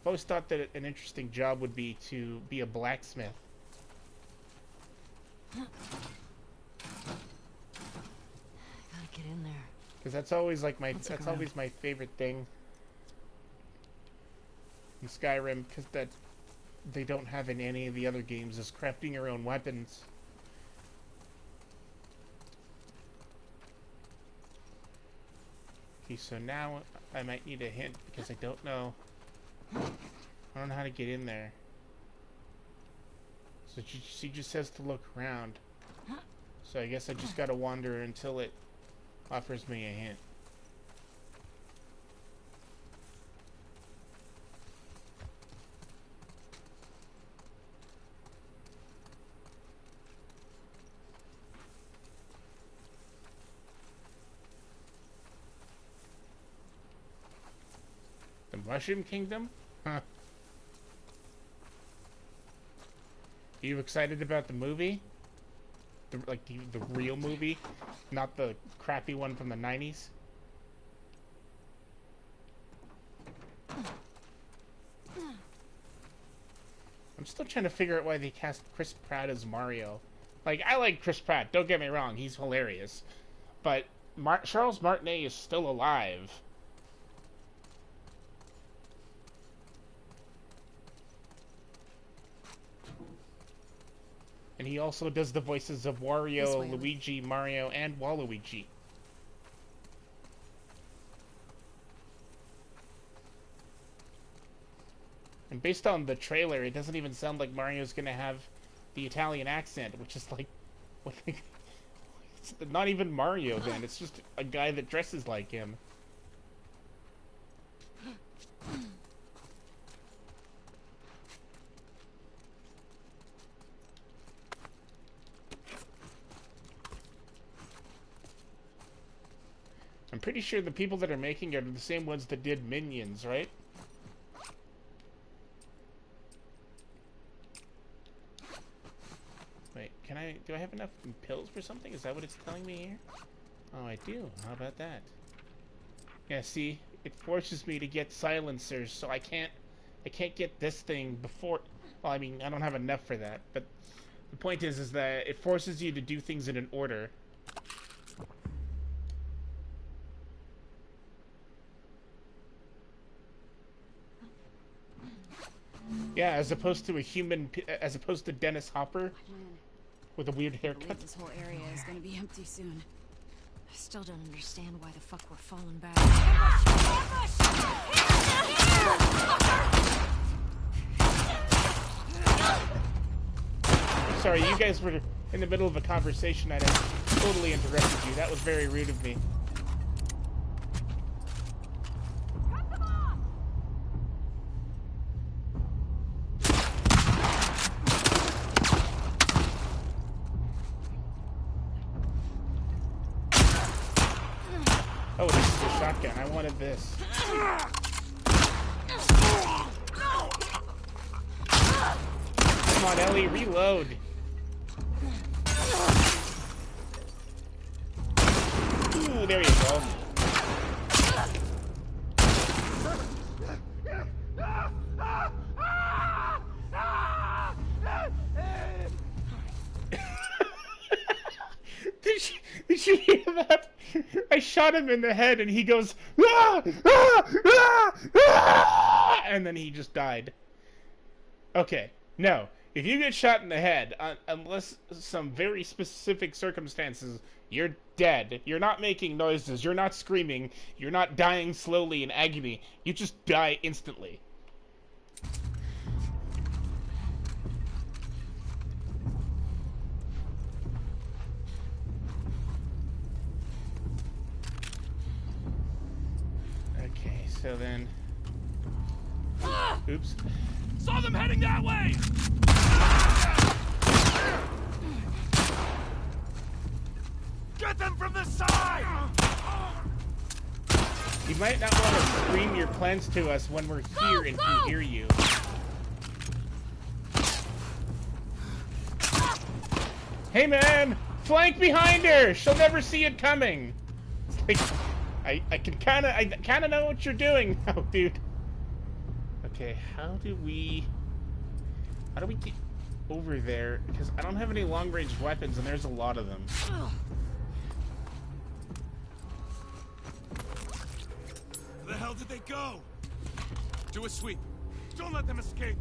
I've always thought that an interesting job would be to be a blacksmith. Gotta get in there. Because that's always like my Let's look that's around. always my favorite thing in Skyrim, because that they don't have in any of the other games is crafting your own weapons. Okay, so now I might need a hint because I don't know. I don't know how to get in there. So she just says to look around. So I guess I just gotta wander until it offers me a hint. The Mushroom Kingdom? Huh. Are you excited about the movie? The real movie? Not the crappy one from the 90s? I'm still trying to figure out why they cast Chris Pratt as Mario. Like, I like Chris Pratt, don't get me wrong, he's hilarious. But Charles Martinet is still alive. And he also does the voices of This Wario, way, Ellie. Luigi, Mario, and Waluigi. And based on the trailer, it doesn't even sound like Mario's gonna have the Italian accent, which is like, what? It's not even Mario then. It's just a guy that dresses like him. I'm pretty sure the people that are making it are the same ones that did Minions, right? Wait, do I have enough pills for something? Is that what it's telling me here? Oh, I do. How about that? Yeah, see? It forces me to get silencers, so I can't get this thing before... Well, I mean, I don't have enough for that, but the point is that it forces you to do things in an order. Yeah, as opposed to Dennis Hopper with a weird I believe haircut. this whole area is gonna be empty soon. I still don't understand why the fuck we're falling back. Sorry, you guys were in the middle of a conversation and I totally interrupted you. That was very rude of me. Oh, this is a shotgun. I wanted this. Come on, Ellie, reload. Ooh, there you go. Did you hear that? I shot him in the head and he goes, "Ah! Ah! Ah! Ah!" And then he just died. Okay, no. If you get shot in the head, unless some very specific circumstances, you're dead. You're not making noises. You're not screaming. You're not dying slowly in agony. You just die instantly. Okay, so then... Oops. Saw them heading that way! Get them from the side! He might not want to scream your plans to us when we're here and can hear you. Hey man! Flank behind her! She'll never see it coming! Like, I kinda know what you're doing now, dude. Okay, how do we get over there? Because I don't have any long-range weapons and there's a lot of them. Where the hell did they go? Do a sweep. Don't let them escape.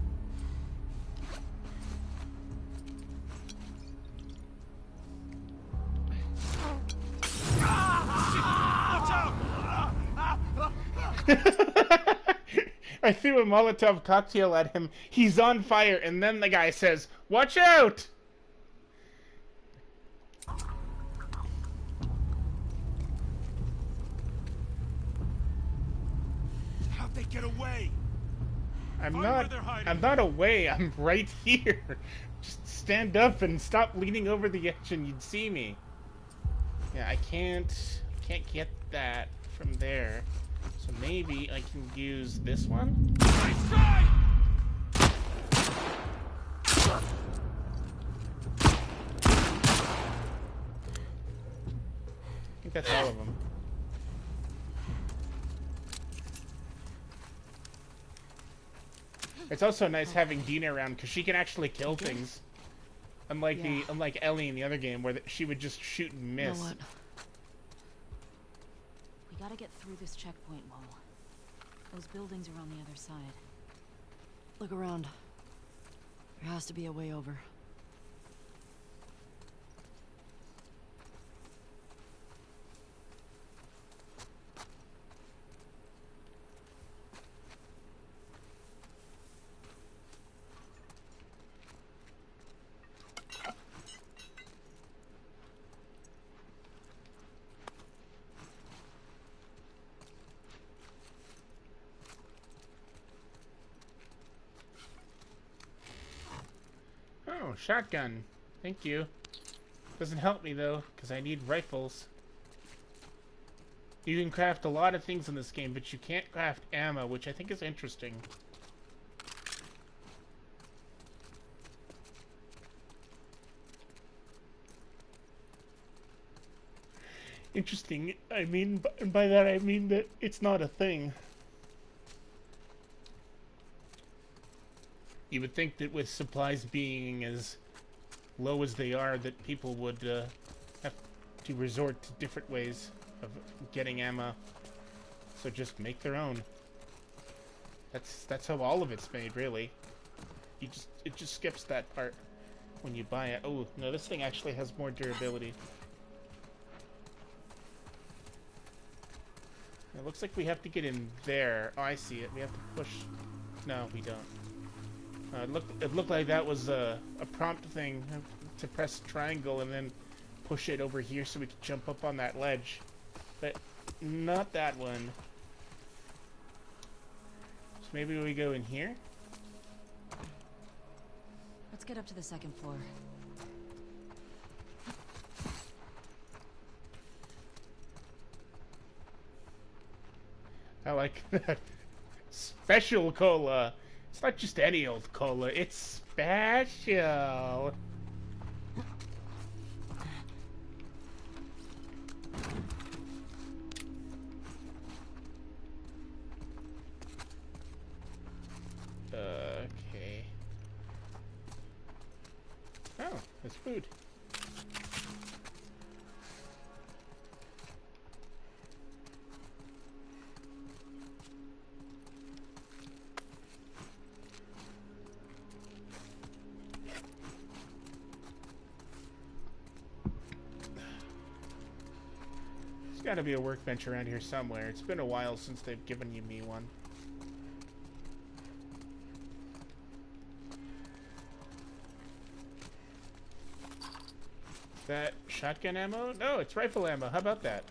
I threw a Molotov cocktail at him. He's on fire, and then the guy says, "Watch out!" How'd they get away? I'm Find where they're hiding. not away. I'm right here. Just stand up and stop leaning over the edge, and you'd see me. Yeah, I can't get that from there. So maybe I can use this one? Nice try! I think that's all of them. It's also nice having Dina around because she can actually kill things, unlike Ellie in the other game where she would just shoot and miss. You know what? We gotta get through this checkpoint wall. Those buildings are on the other side. Look around. There has to be a way over. Oh, shotgun. Thank you. Doesn't help me though, because I need rifles. You can craft a lot of things in this game, but you can't craft ammo, which I think is interesting. Interesting, I mean, and by that I mean that it's not a thing. You would think that with supplies being as low as they are, that people would have to resort to different ways of getting ammo. So just make their own. That's how all of it's made, really. It just skips that part when you buy it. Oh no, this thing actually has more durability. It looks like we have to get in there. Oh, I see it. We have to push. No, we don't. It looked like that was a prompt thing to press triangle and then push it over here so we could jump up on that ledge. But not that one. So maybe we go in here? Let's get up to the second floor. I like that. Special cola. It's not just any old cola, it's special. Okay. Oh, there's food. There's gotta be a workbench around here somewhere. It's been a while since they've given me one. Is that shotgun ammo? No, it's rifle ammo. How about that?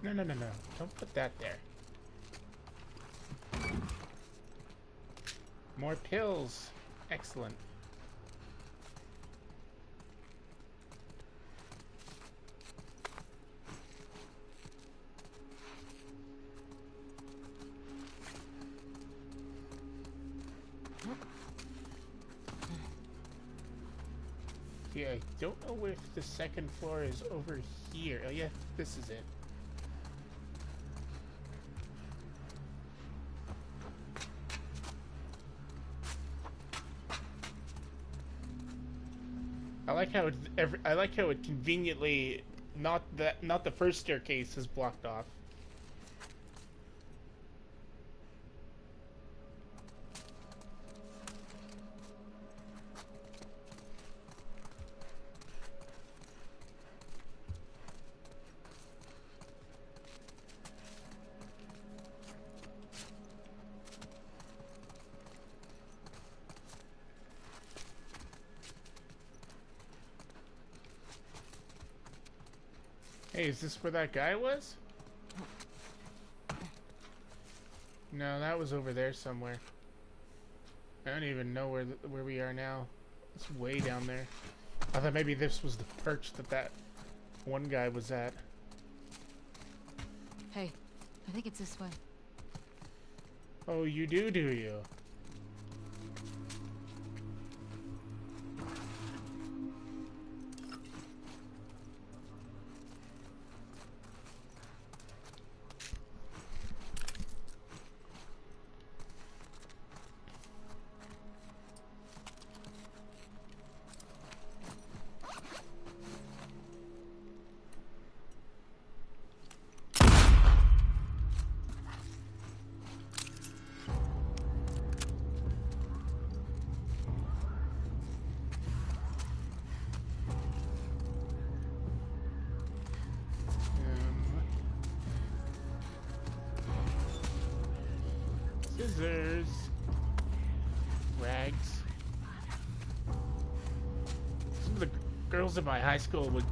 No, no, no, no. Don't put that there. More pills. Excellent. Yeah, I don't know if the second floor is over here. Oh yeah, this is it. I like how it conveniently not the first staircase is blocked off. Hey, is this where that guy was? No, that was over there somewhere. I don't even know where we are now. It's way down there. I thought maybe this was the perch that one guy was at. Hey, I think it's this way. Oh, you do you? Scissors. Rags. Some of the girls in my high school would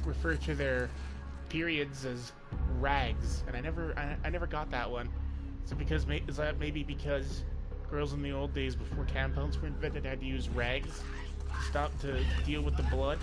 refer to their periods as rags, and I never got that one. So is that maybe because girls in the old days before tampons were invented had to use rags to deal with the blood?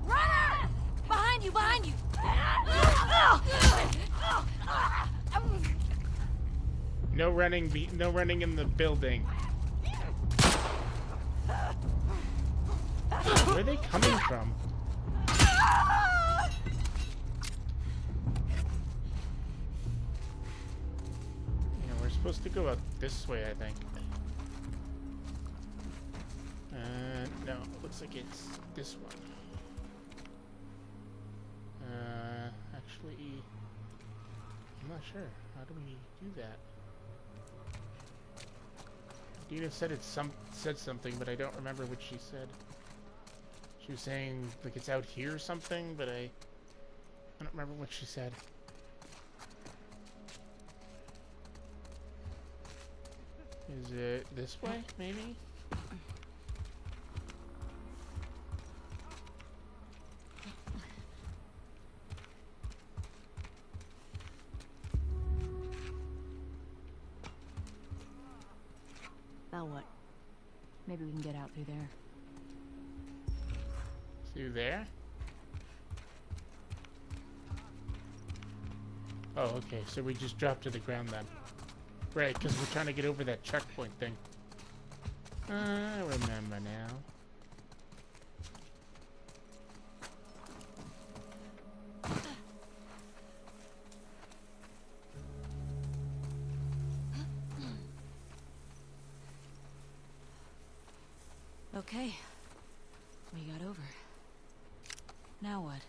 Runner! Behind you, behind you! No running in the building. Where are they coming from? Yeah, we're supposed to go out this way, I think. No, it looks like it's this one. Actually, I'm not sure. How do we do that? Dina said said something, but I don't remember what she said. She was saying like it's out here or something, but I don't remember what she said. Is it this way, maybe? Now what? Maybe we can get out through there. Through there? Oh, okay, so we just dropped to the ground then. Right, because we're trying to get over that checkpoint thing. I remember now. Okay. We got over. Now what?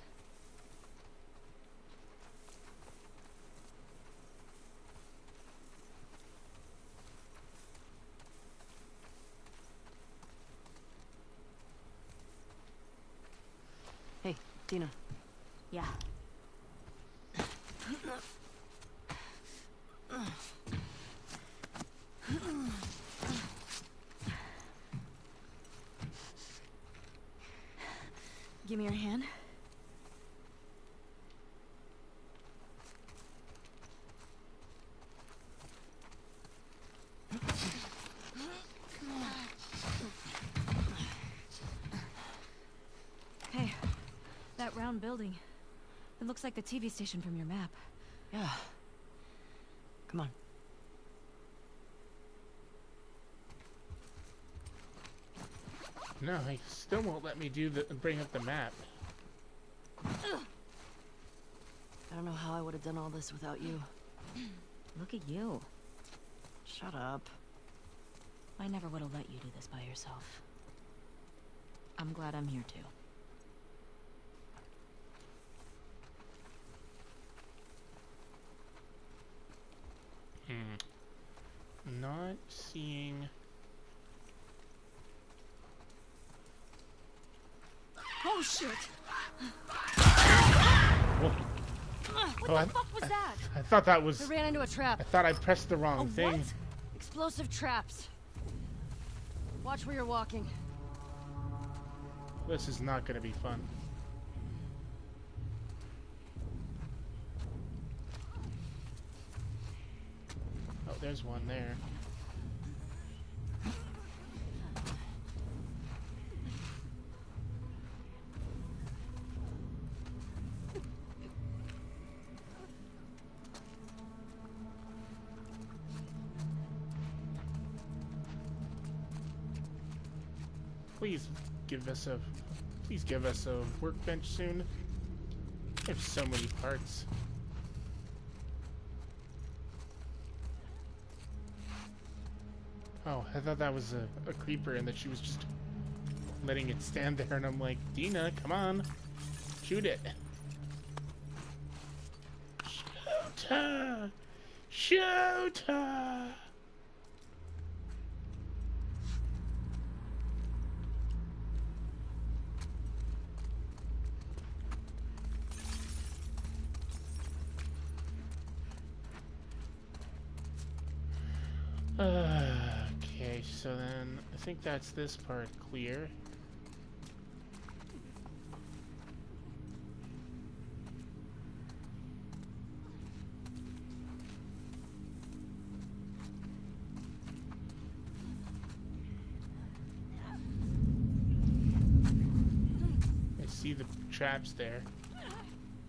Dina. Yeah. Give me your hand. Hey, that round building. It looks like the TV station from your map. Yeah. Come on. No, he still won't let me bring up the map. I don't know how I would have done all this without you. Look at you. Shut up. I never would have let you do this by yourself. I'm glad I'm here too. Not seeing... Oh shit! Whoa. What the fuck was that? I thought that was... I ran into a trap. I thought I pressed the wrong A thing. what? Explosive traps. Watch where you're walking. This is not going to be fun. Oh, there's one there. Please give us a workbench soon. I have so many parts. Oh, I thought that was a creeper and that she was just letting it stand there, and I'm like, Dina, come on, shoot it. Shoot her! Shoot her! Okay, so then I think that's this part clear. I see the traps there.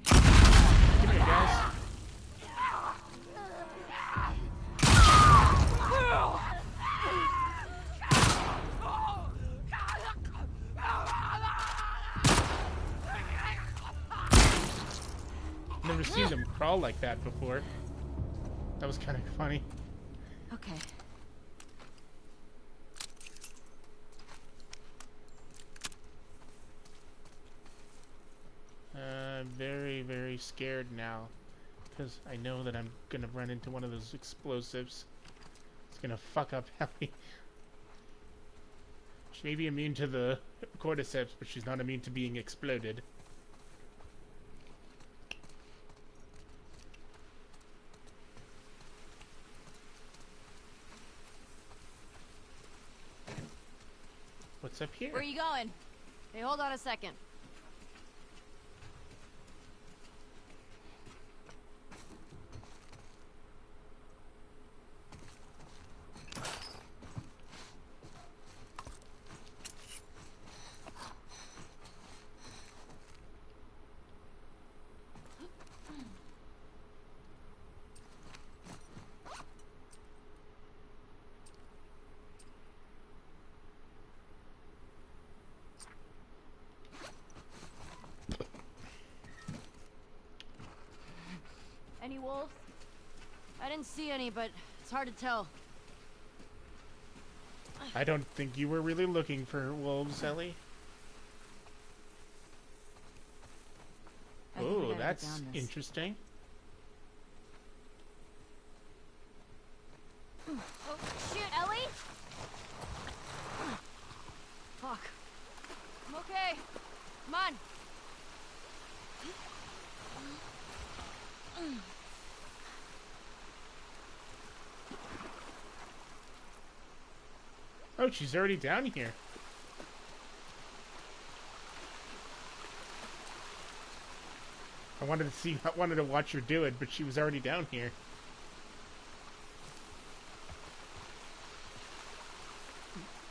Come here, guys. Never seen them crawl like that before. That was kind of funny. Okay. I'm very, very scared now, because I know that I'm gonna run into one of those explosives. It's gonna fuck up Ellie. She may be immune to the cordyceps, but she's not immune to being exploded. What's up here? Where are you going? Hey, hold on a second. Any wolves? I didn't see any, but it's hard to tell. I don't think you were really looking for wolves, Ellie. I think we Oh, gotta get that's down this. interesting. Oh, shit, Ellie! Fuck. I'm okay. Come on. Oh, she's already down here. I wanted to watch her do it, but she was already down here.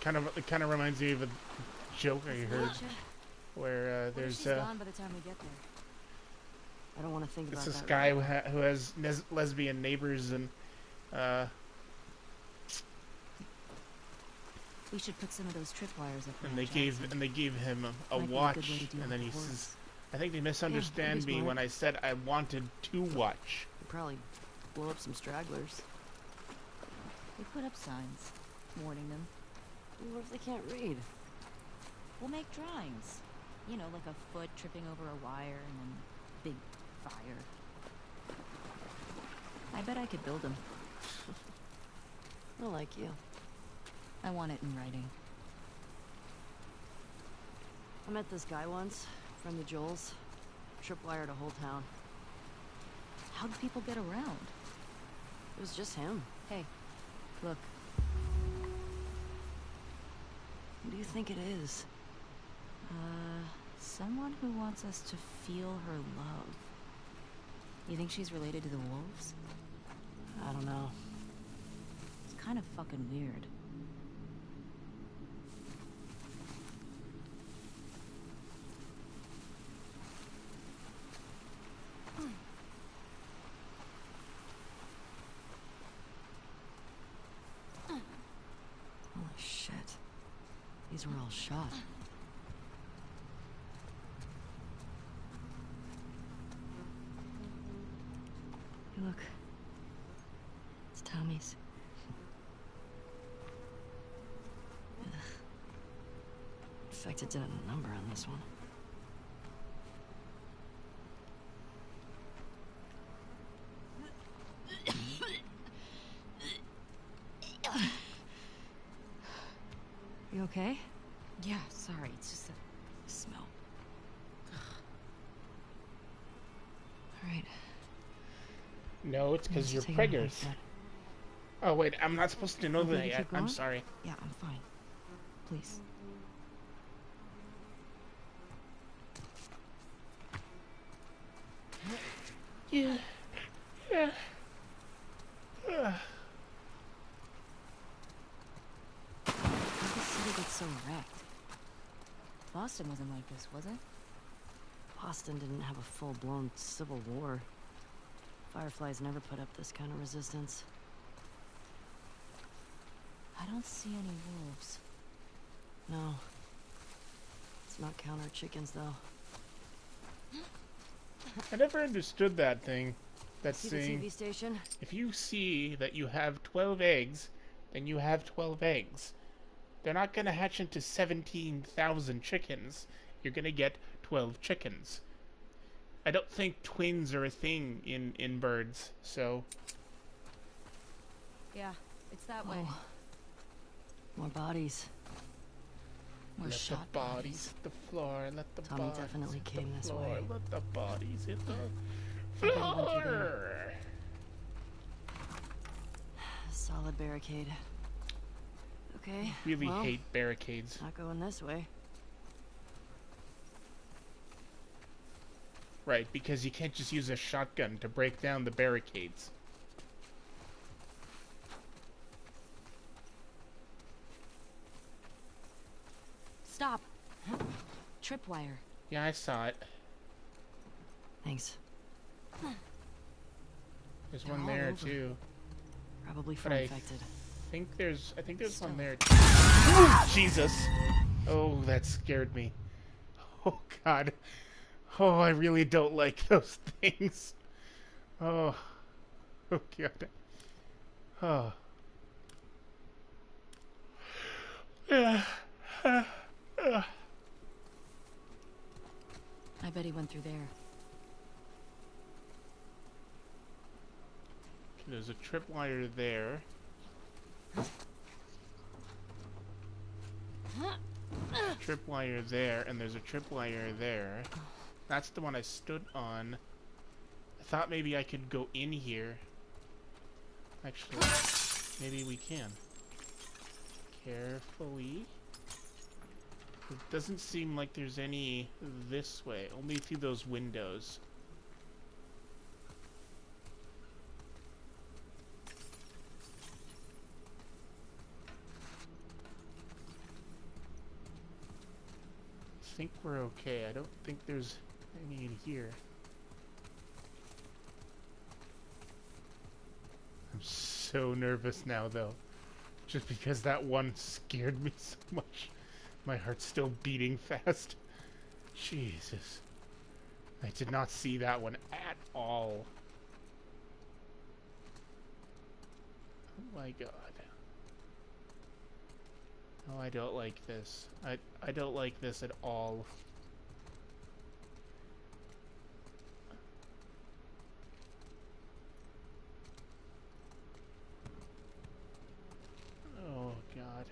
It kind of reminds me of a joke I heard where there's She's gone by the time we get there. I don't want to think about this that. guy who has lesbian neighbors, and We should put some of those tripwires up there. they gave him a Might be a good watch, way to deal and then with he the says, hordes. I think they misunderstand be me smart. when I said I wanted to watch. We'd probably blow up some stragglers. We put up signs, warning them. What if they can't read? We'll make drawings. You know, like a foot tripping over a wire and then big fire. I bet I could build them. I like you. I want it in writing. I met this guy once, friend of Joel's. Tripwired a whole town. How do people get around? It was just him. Hey, look. Who do you think it is? Someone who wants us to feel her love. You think she's related to the wolves? I don't know. It's kind of fucking weird. Holy shit. These were all shot. Hey, look. It's Tommy's. Ugh. Infected did a number on this one. You okay? Yeah, sorry, it's just the smell. Alright. No, it's because you're Take it preggers. like that. Oh wait, I'm not supposed to know Okay, that keep yet. I'm going? sorry. Yeah, I'm fine. Please. Yeah. Yeah. How did the city get so wrecked? Boston wasn't like this, was it? Boston didn't have a full-blown civil war. Fireflies never put up this kind of resistance. I don't see any wolves. No. Let's not count our chickens, though. I never understood that thing. That See the saying, TV station? if you see that you have 12 eggs, then you have 12 eggs. They're not gonna hatch into 17,000 chickens. You're gonna get 12 chickens. I don't think twins are a thing in birds, so... Yeah, it's that way. Oh. More bodies. We're let shot the bodies hit the floor, let the Tommy bodies definitely hit came the this floor, way. let the bodies hit the Somebody went through floor. Solid barricade. Okay. Really well, hate barricades. not going this way. Right, because you can't just use a shotgun to break down the barricades. Stop! Tripwire. Yeah, I saw it. Thanks. There's They're one all there over. too. Probably from But I infected. think there's one Still. there too. Oh, Jesus! Oh, that scared me. Oh God. Oh, I really don't like those things. Oh. Oh God. Oh. I bet he went through there. There's a tripwire there. Tripwire there, and there's a tripwire there. That's the one I stood on. I thought maybe I could go in here. Actually, maybe we can. Carefully. It doesn't seem like there's any this way, only through those windows. I think we're okay. I don't think there's any in here. I'm so nervous now, though. Just because that one scared me so much. My heart's still beating fast. Jesus. I did not see that one at all. Oh my god. Oh, I don't like this. I don't like this at all. Oh god.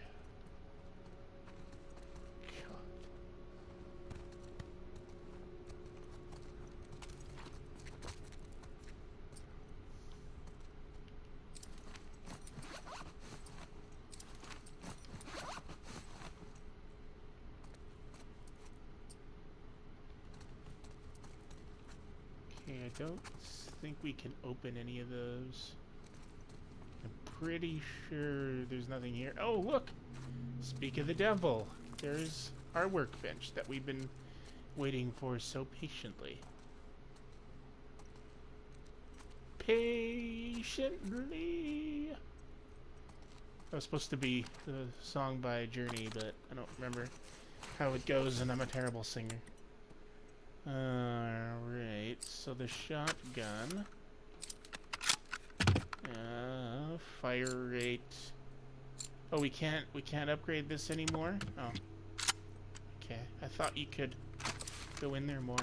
Okay, I don't think we can open any of those. I'm pretty sure there's nothing here. Oh, look! Speak of the devil. There's our workbench that we've been waiting for so patiently. Patiently. That was supposed to be the song by Journey, but I don't remember how it goes, and I'm a terrible singer. Alright, so the shotgun. Fire rate. Oh, we can't upgrade this anymore? Oh. Okay, I thought you could go in there more.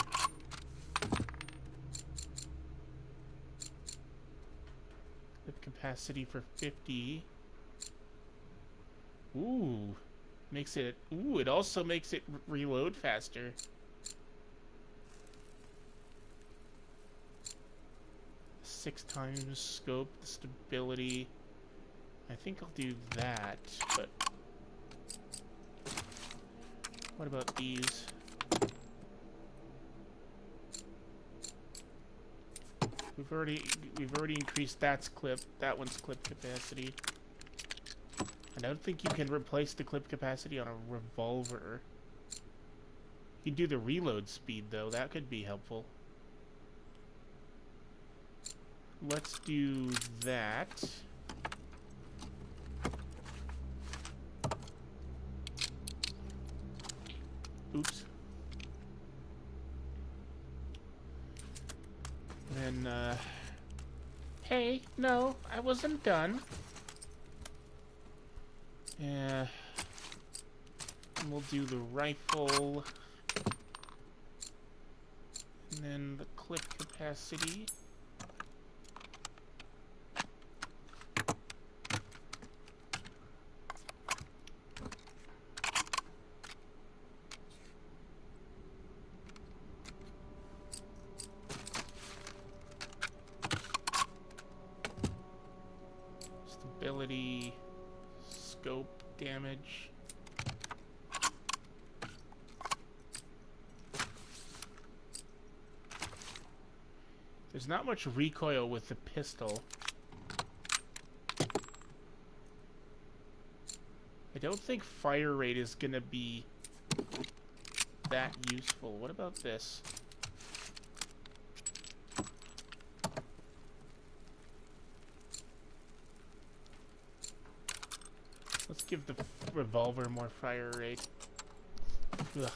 Clip capacity for 50. Ooh. Makes it... Ooh, it also makes it reload faster. Six times scope, stability. I think I'll do that, but what about these? We've already increased that one's clip capacity. I don't think you can replace the clip capacity on a revolver. You can do the reload speed though, that could be helpful. Let's do that. Oops. And then, hey, no, I wasn't done. Yeah. And we'll do the rifle. And then the clip capacity. Stability, scope, damage. There's not much recoil with the pistol. I don't think fire rate is gonna be that useful. What about this? Let's give the revolver more fire rate. Ugh.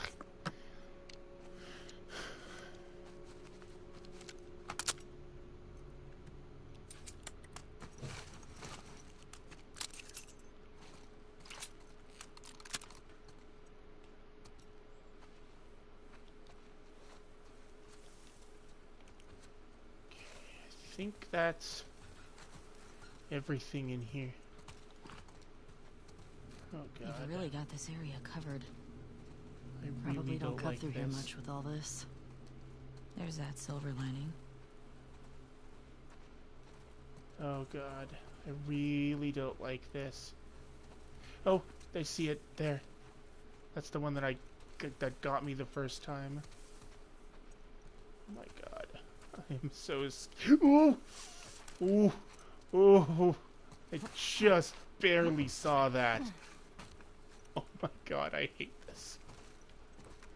I think that's everything in here. Oh god. You've really got this area covered. I Probably really don't cut like through here this. much with all this. There's that silver lining. Oh god. I really don't like this. Oh, I see it there. That's the one that that got me the first time. Oh my god. I am so ooh! Ooh! Ooh! I just barely saw that. Oh my god, I hate this.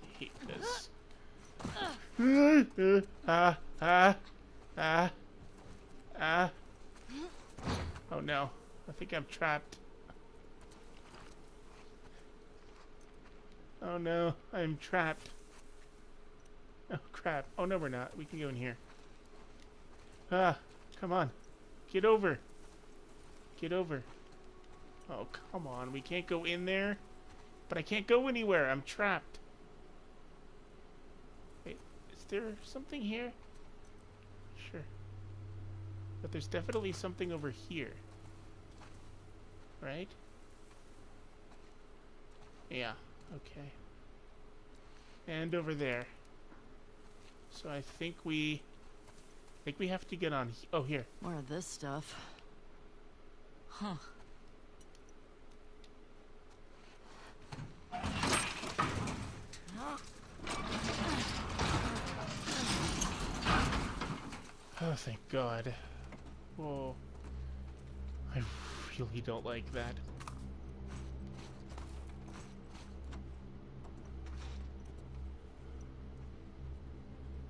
I hate this. Ah! Ah! Ah! Ah! Oh no. I think I'm trapped. Oh no, I'm trapped. Oh crap. Oh no, we're not. We can go in here. Ah, come on. Get over. Get over. Oh, come on. We can't go in there. But I can't go anywhere. I'm trapped. Wait, is there something here? Sure. But there's definitely something over here. Right? Yeah. Okay. And over there. So I think we have to get on. Oh, here. More of this stuff. Huh. Oh, thank God. Whoa. I really don't like that.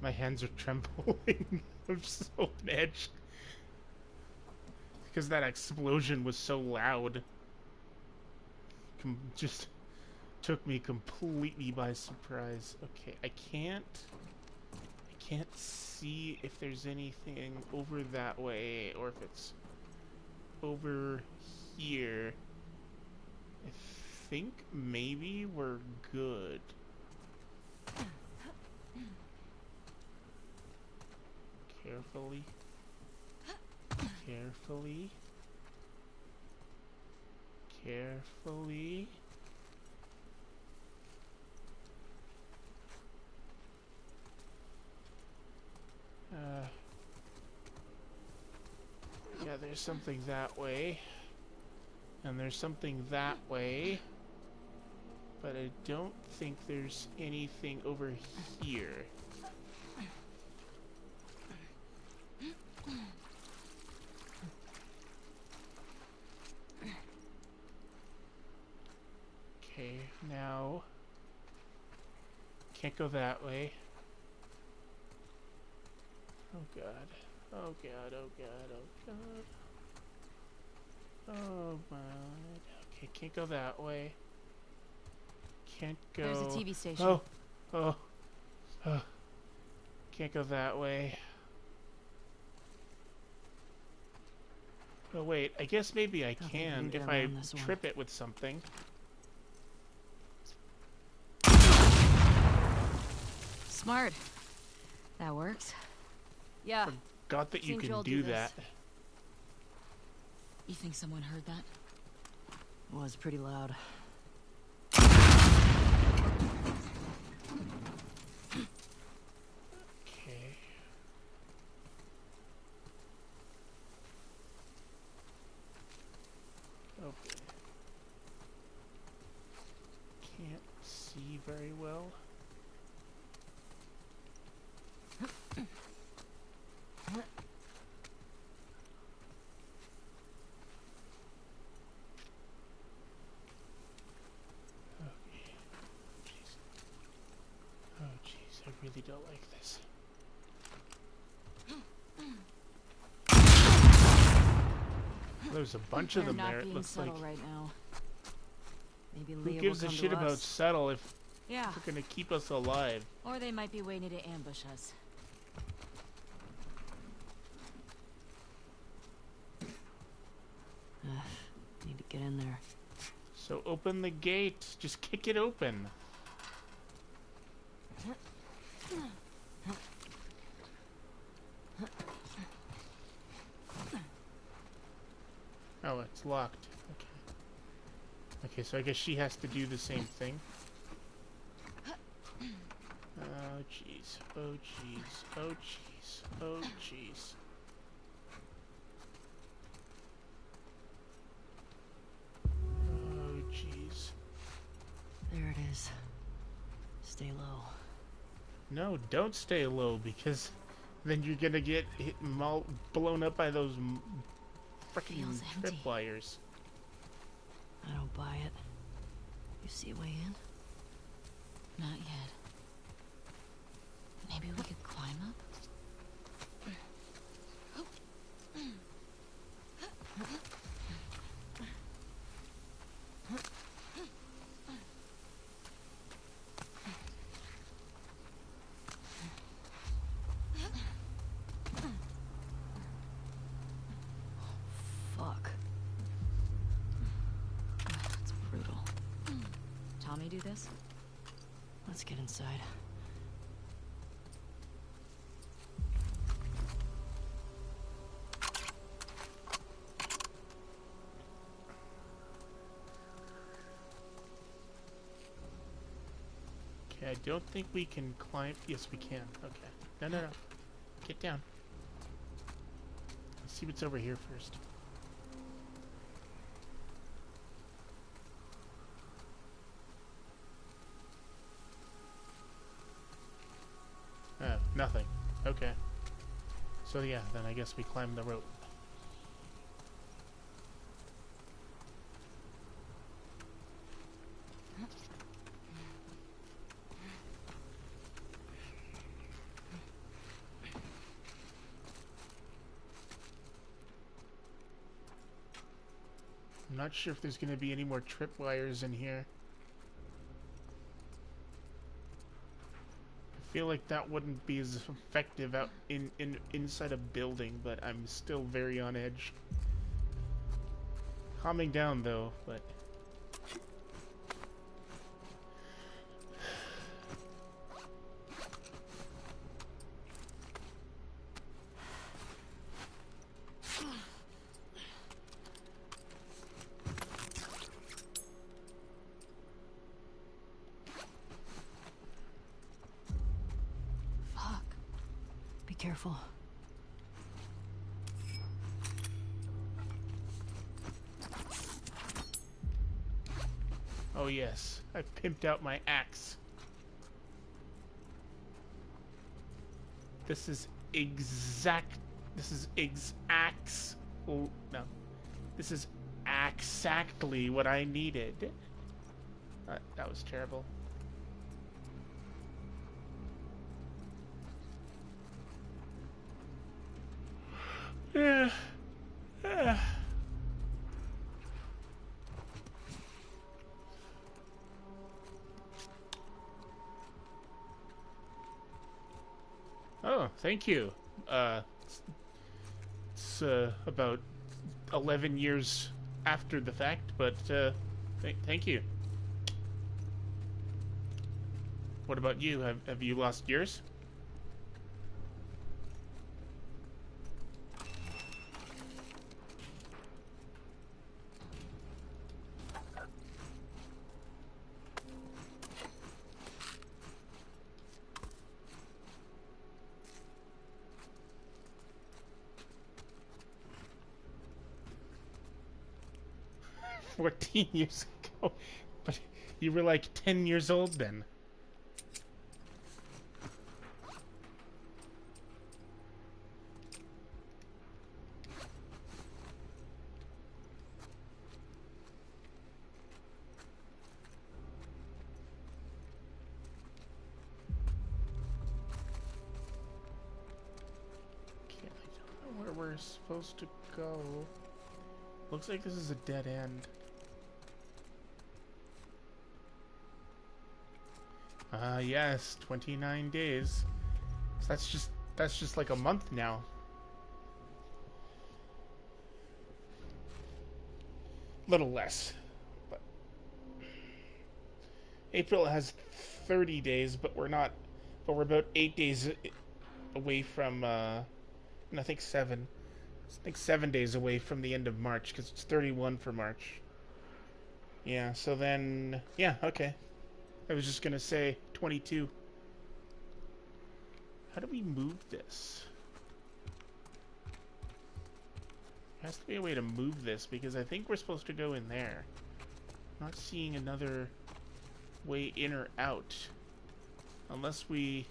My hands are trembling. I'm so on edge. Because that explosion was so loud. Just took me completely by surprise. Okay, I can't see if there's anything over that way or if it's over here. I think maybe we're good. Carefully. Carefully. Carefully. Yeah, there's something that way. And there's something that way. But I don't think there's anything over here. Okay, now... Can't go that way. Oh god. Oh god, oh god, oh god. Oh my... Okay, can't go that way. Can't go... There's a TV station. Oh! Oh! Oh! Can't go that way. Oh wait, I guess maybe I think we can can get if I around this one. trip it with something. Smart. That works. Yeah. Forgot that you Seems can you'll do do this. that. You think someone heard that? Was pretty loud. Okay. Okay. Can't see very well. Okay. Jeez. Oh jeez, I really don't like this. There's a bunch of They're them not there. It being looks like. subtle right now. Maybe Who Leah gives will a come shit to about us. settle if Yeah. they're gonna keep us alive? Or they might be waiting to ambush us. Need to get in there. So open the gate. Just kick it open. Oh, it's locked. Okay. Okay, so I guess she has to do the same thing. Oh, jeez. Oh, jeez. Oh, jeez. Oh, jeez. There it is. Stay low. No, don't stay low, because then you're gonna get blown up by those freaking Feels empty. tripwires. I don't buy it. You see a way in? Not yet. Maybe we could climb up? Fuck. That's brutal. Tommy do this? Let's get inside. Okay, I don't think we can climb. Yes, we can. Okay. No, no, no. Get down. Let's see what's over here first. Oh, nothing. Okay. So yeah, then I guess we climb the rope. I'm not sure if there's going to be any more tripwires in here. I feel like that wouldn't be as effective out inside a building, but I'm still very on edge. Calming down though, but Fuck. Be careful. oh yes, I pimped out my axe. This is exact. This is ex-axe. Oh no, this is exactly what I needed. That was terrible. Yeah. Oh, thank you. It's about 11 years after the fact, but thank you. What about you? Have you lost yours? – 14 years ago, but you were like 10 years old then. Okay, I don't know where we're supposed to go. Looks like this is a dead end. Yes, 29 days. So that's just like a month now. Little less. But April has 30 days, but we're about 8 days away from and I think 7. I think 7 days away from the end of March, because it's 31 for March. Yeah, so then yeah, okay. I was just gonna say 22. How do we move this? There has to be a way to move this, because I think we're supposed to go in there. I'm not seeing another way in or out. Unless we...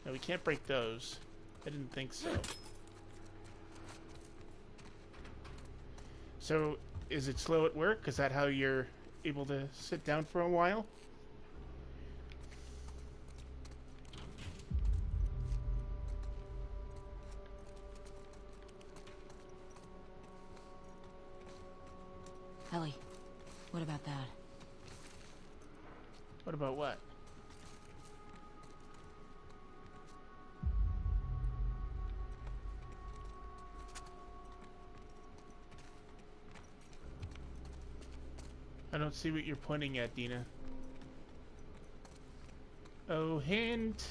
No, we can't break those. I didn't think so. So, is it slow at work? Is that how you're able to sit down for a while? Ellie, what about that? What about what? I don't see what you're pointing at, Dina. Oh, hint!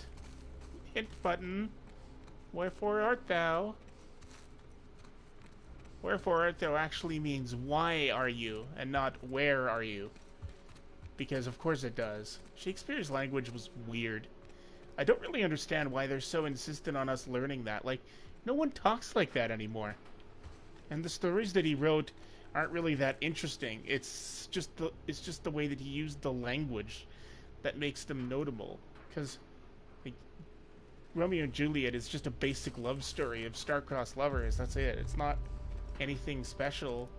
Hint button. Wherefore art thou? Wherefore art thou actually means why are you, and not where are you. Because of course it does. Shakespeare's language was weird. I don't really understand why they're so insistent on us learning that. Like, no one talks like that anymore. And the stories that he wrote aren't really that interesting. It's just the way that he used the language that makes them notable. Because like, Romeo and Juliet is just a basic love story of star-crossed lovers. That's it. It's not anything special.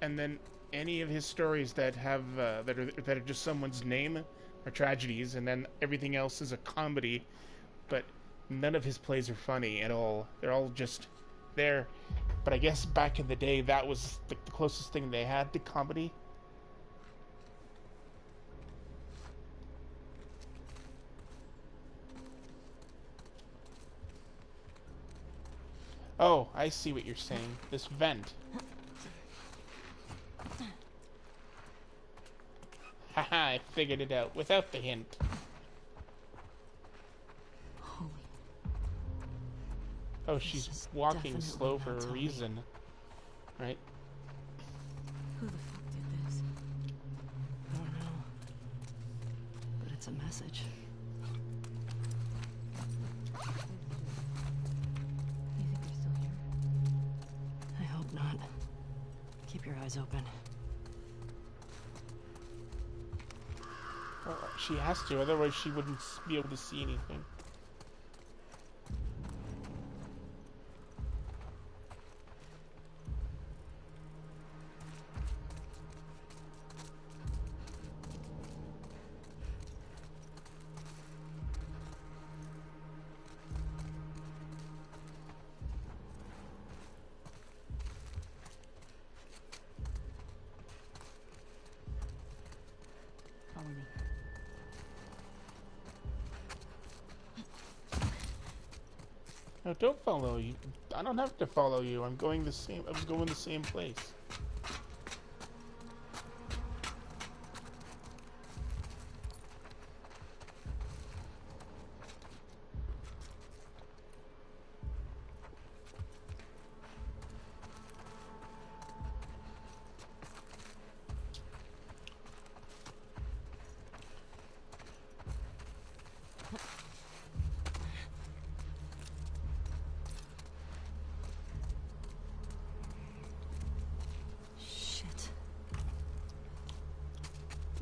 And then any of his stories that have that are just someone's name are tragedies, and then everything else is a comedy. But none of his plays are funny at all. They're all just there. But I guess back in the day, that was the closest thing they had to comedy. Oh, I see what you're saying. This vent. Haha, I figured it out without the hint. Holy. Oh, she's walking slow for a reason. Right? Who the fuck did this? I don't know. But it's a message. You think they're still here? I hope not. Keep your eyes open. Well, she has to, otherwise she wouldn't be able to see anything. Follow me. No, don't follow you. I don't have to follow you. I'm going the same. I was going the same place. Shit.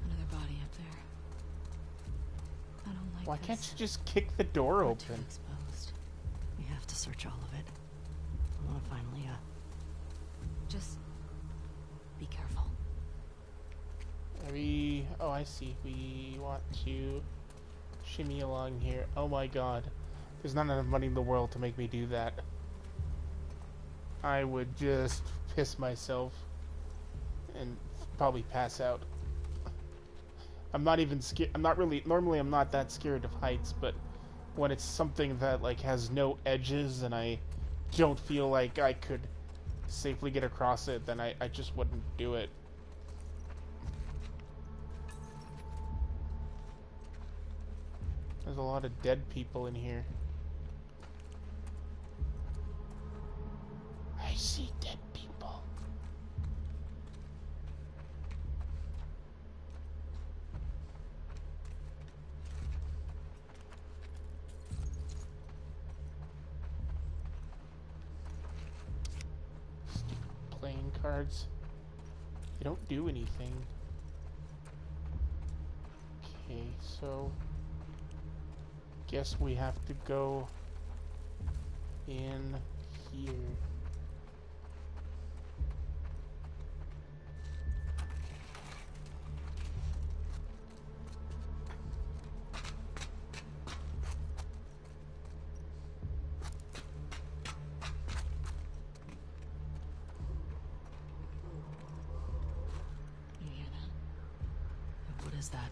Another body up there. I don't like Why this. can't you just kick the door We're too open? exposed. We have to search all of it. I want to find Leah. Just be careful. Oh, I see. We want to shimmy along here. Oh my god. There's not enough money in the world to make me do that. I would just piss myself and probably pass out. I'm not even scared. I'm not really. Normally, I'm not that scared of heights, but when it's something that like has no edges and I don't feel like I could safely get across it, then I just wouldn't do it. There's a lot of dead people in here. I see dead people. Stupid playing cards. They don't do anything. Okay, so guess we have to go in here. You hear that? What is that?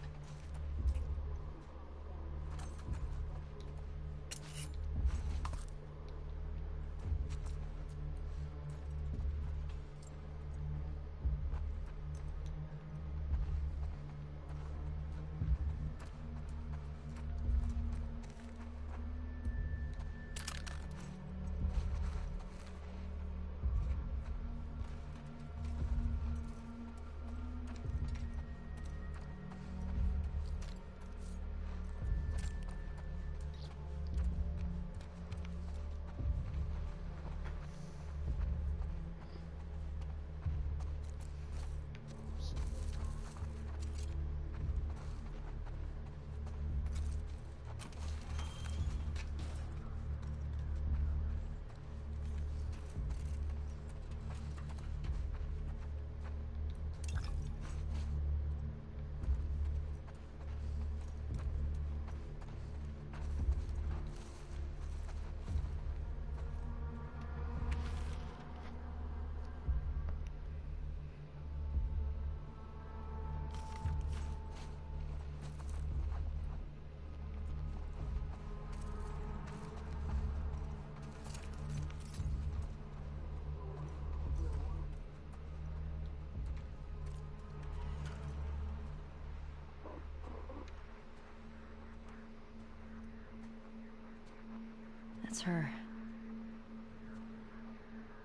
That's her.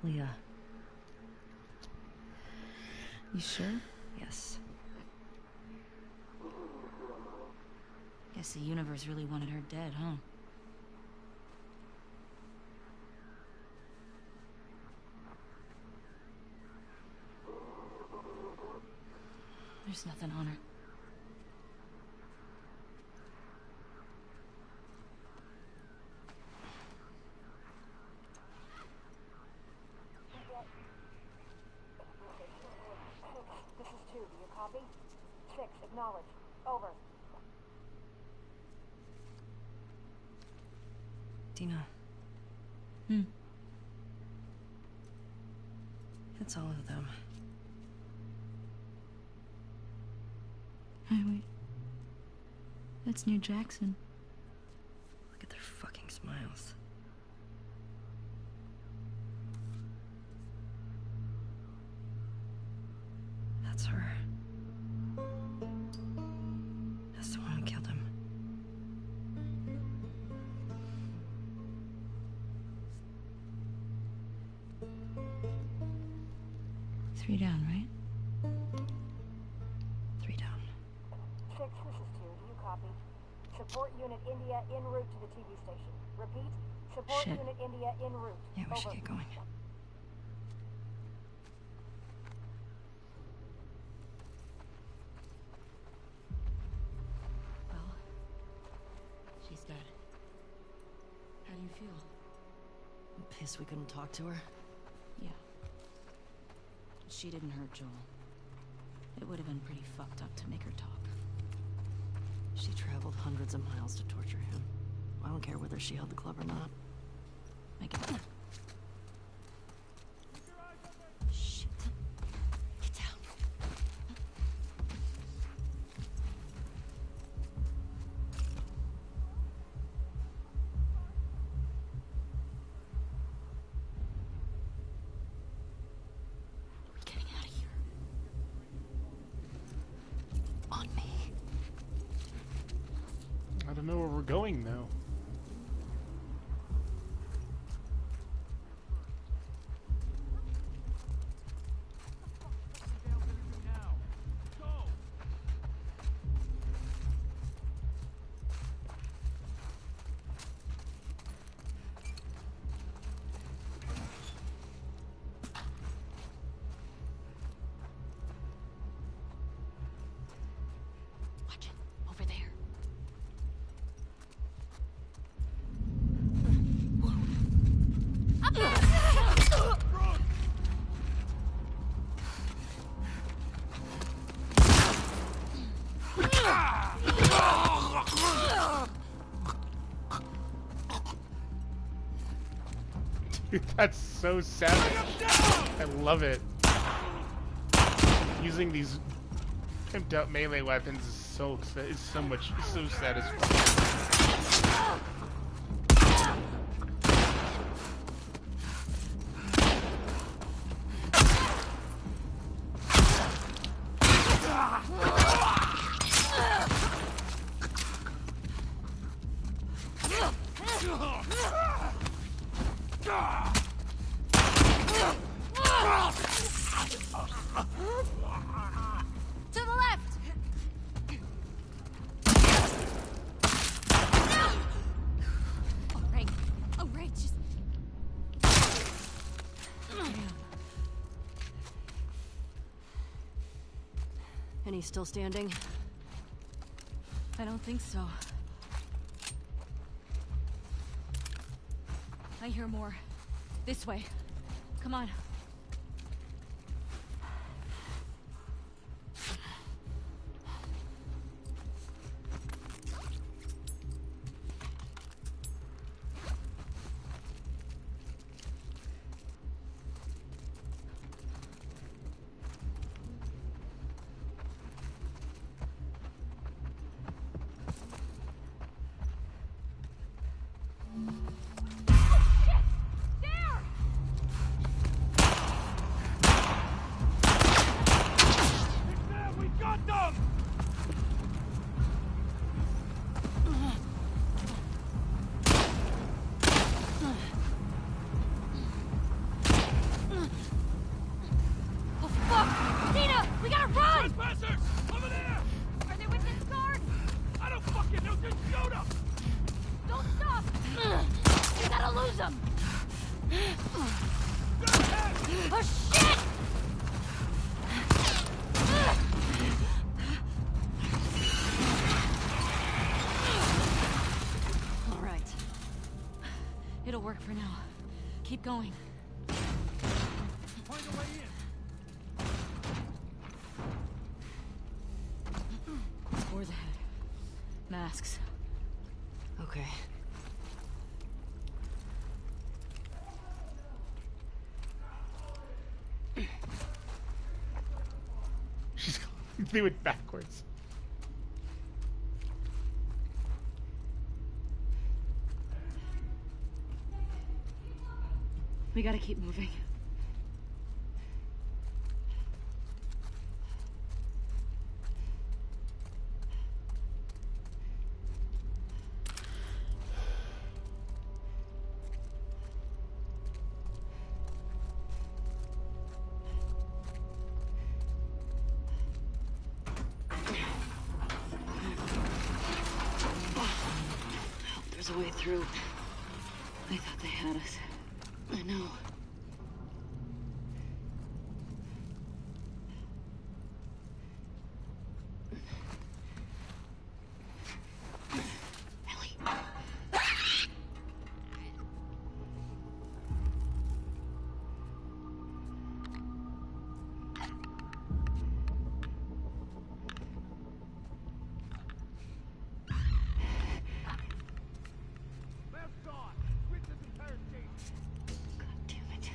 Leah. You sure? Yes. Guess the universe really wanted her dead, huh? There's nothing on her. This is 2. Do you copy? 6. Acknowledge. Over. Dina. Hmm. It's all of them. Hey, wait. That's near Jackson. Look at their fucking smiles. That's her. That's the one who killed him. Three down, right? 3 down. 6. This is 2. Do you copy? Support Unit India en route to the TV station. Repeat. Support Shit. Unit India en route. Yeah, we should Over. get going. Well, she's dead. How do you feel? I'm pissed we couldn't talk to her. Yeah. She didn't hurt Joel. It would have been pretty fucked up to make her talk. She traveled hundreds of miles to torture him. I don't care whether she held the club or not. I get that. Shit. Get down. We're getting out of here. On me. I don't know where we're going though. Watch it. Over there. That's so savage. I love it. Using these pimped out melee weapons is so satisfying. To the left! Alright, just... And he's still standing? I don't think so. I hear more. This way. Come on. We got them! Oh, fuck! Nina! We gotta run! Trespassers! Over there! Are they within guard? I don't fucking know, just shoot them! Don't stop! We gotta lose them! Oh, shit! All right. It'll work for now. Keep going. Find a way in. Doors ahead. Masks. Okay. She's do it backwards. We gotta keep moving. There's a way through. They thought they had us. I know. Ellie. Left gone! Quit this entire station! God damn it.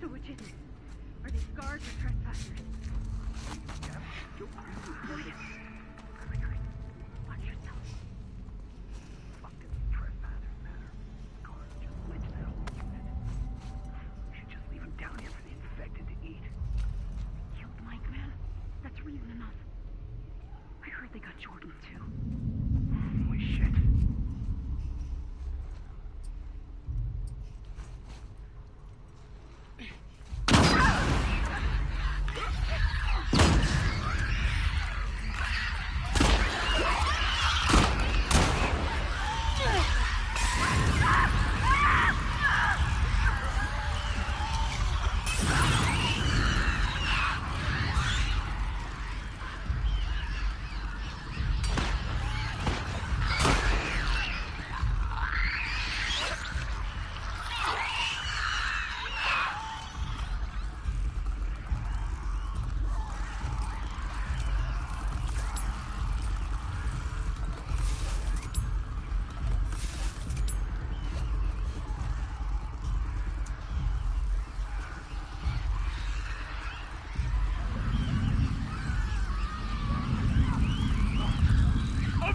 So which is it? Are these guards or trespassers? Watch yourself. Fucking trespassers matter. Guards just lynched that whole unit. We should just leave them down here for the infected to eat. Killed Mike, man. That's reason enough. I heard they got Jordan, too. Holy shit.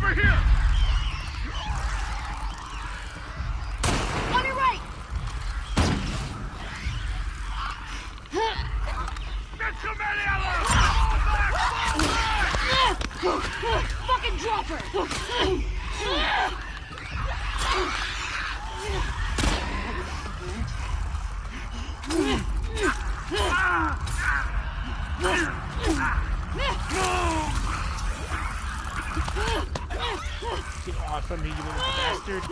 Over here! On your right! There's too many of them! Fucking drop her! Get off of me, you little bastard.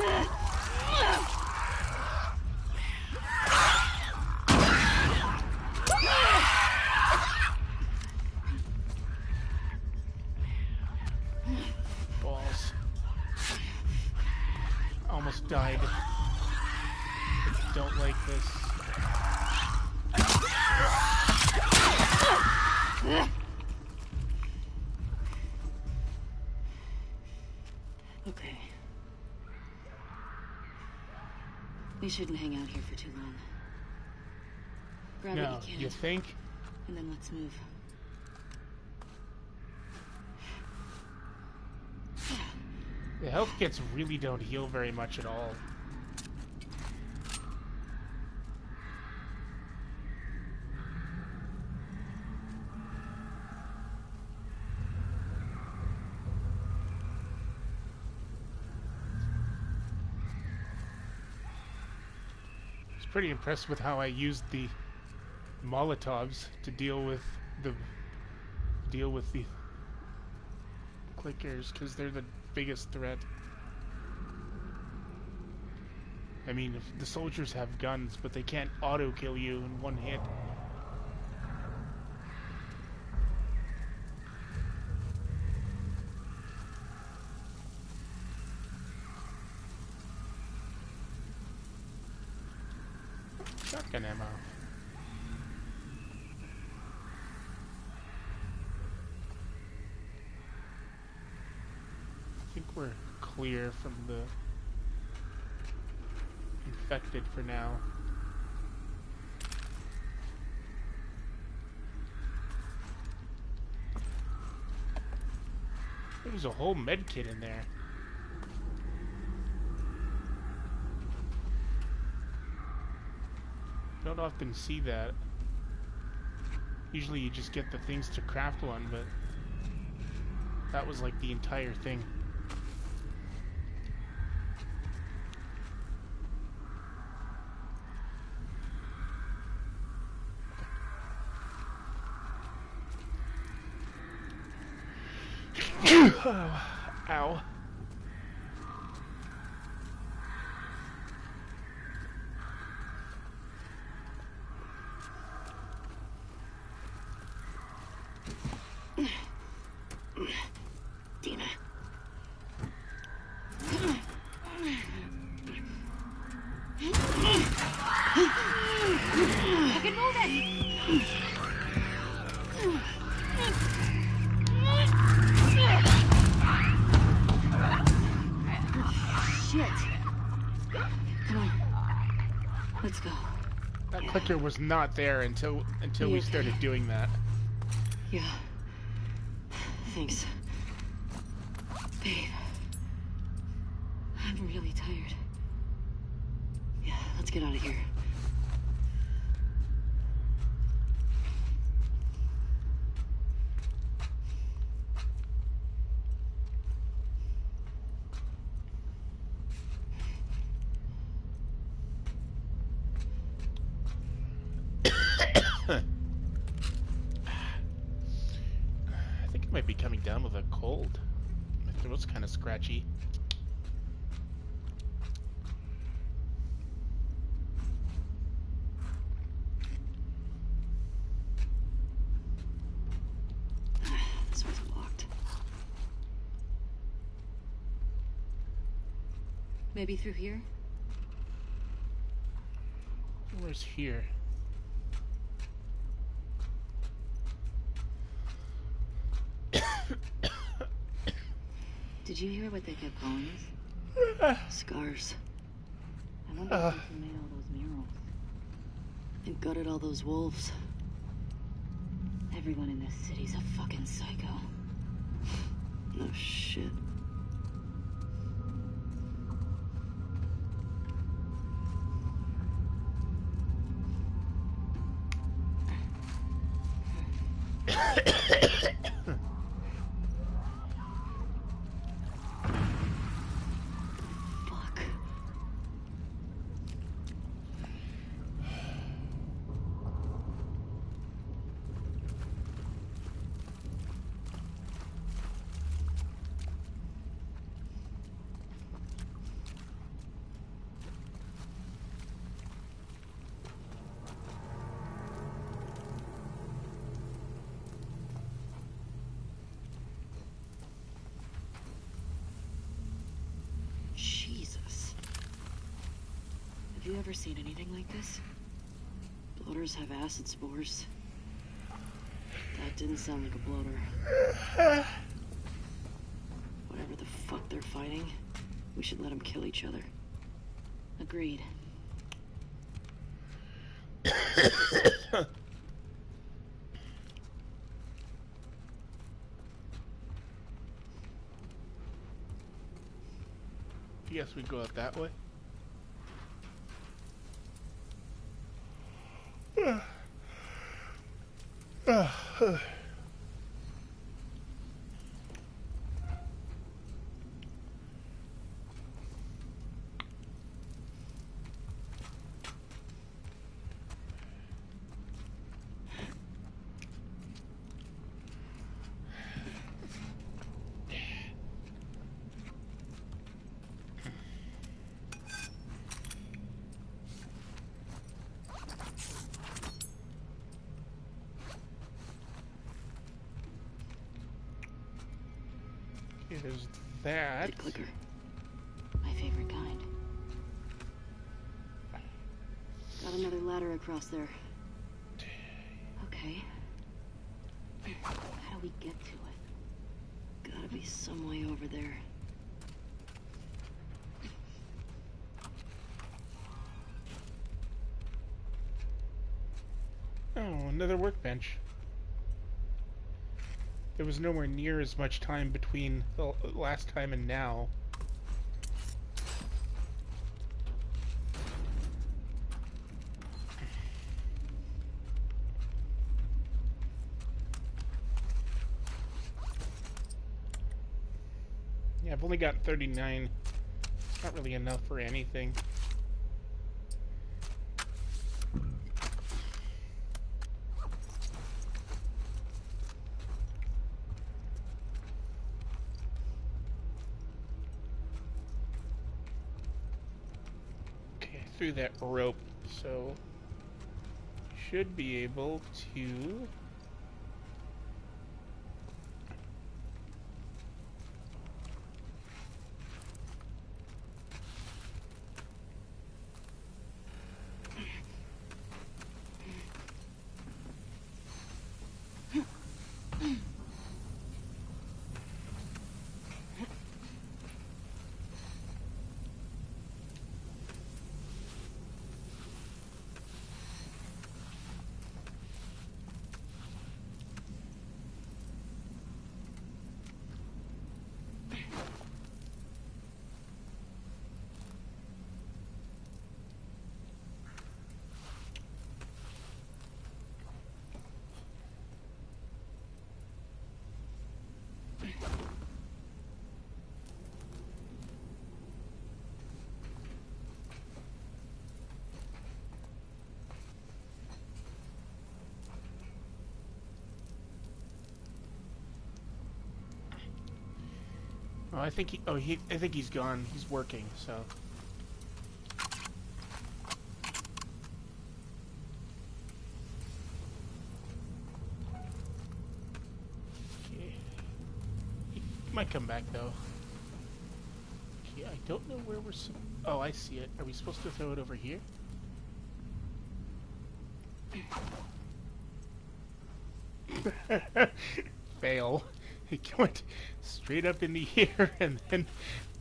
Balls. Almost died. I don't like this. Okay. We shouldn't hang out here for too long. Grab No, what you can, you think? and then let's move. The health kits really don't heal very much at all. I was pretty impressed with how I used the Molotovs to deal with the clickers, because they're the biggest threat. I mean, if the soldiers have guns, but they can't auto-kill you in one hit. Shotgun ammo. I think we're clear from the infected for now. There's a whole med kit in there. Don't often see that. Usually you just get the things to craft one, but that was like the entire thing. Ow. Dina. Fucking move it! Shit. Come on. Let's go. That clicker was not there until we started doing that. Yeah. Thanks. Babe. I'm really tired. Yeah, let's get out of here. I think I might be coming down with a cold. My throat's kind of scratchy. This one's locked. Maybe through here? Where's here? Did you hear what they kept calling us? Scars. I wonder if who made all those murals. And gutted all those wolves. Everyone in this city's a fucking psycho. No shit. Fuck. Jesus. Have you ever seen anything like this? Bloaters have acid spores. That didn't sound like a bloater. Whatever the fuck they're fighting, we should let them kill each other. Agreed. Guess we go out that way. Okay, there's that. Light clicker. My favorite kind. Got another ladder across there. Okay. How do we get to it? Gotta be some way over there. Oh, another workbench. There was nowhere near as much time between the last time and now. Yeah, I've only got 39. It's not really enough for anything. Through that rope, so should be able to Oh, I think I think he's gone. He's working, so. Okay. He might come back though. Okay, I don't know where we're. Oh, I see it. Are we supposed to throw it over here? Fail. He went straight up in the air and then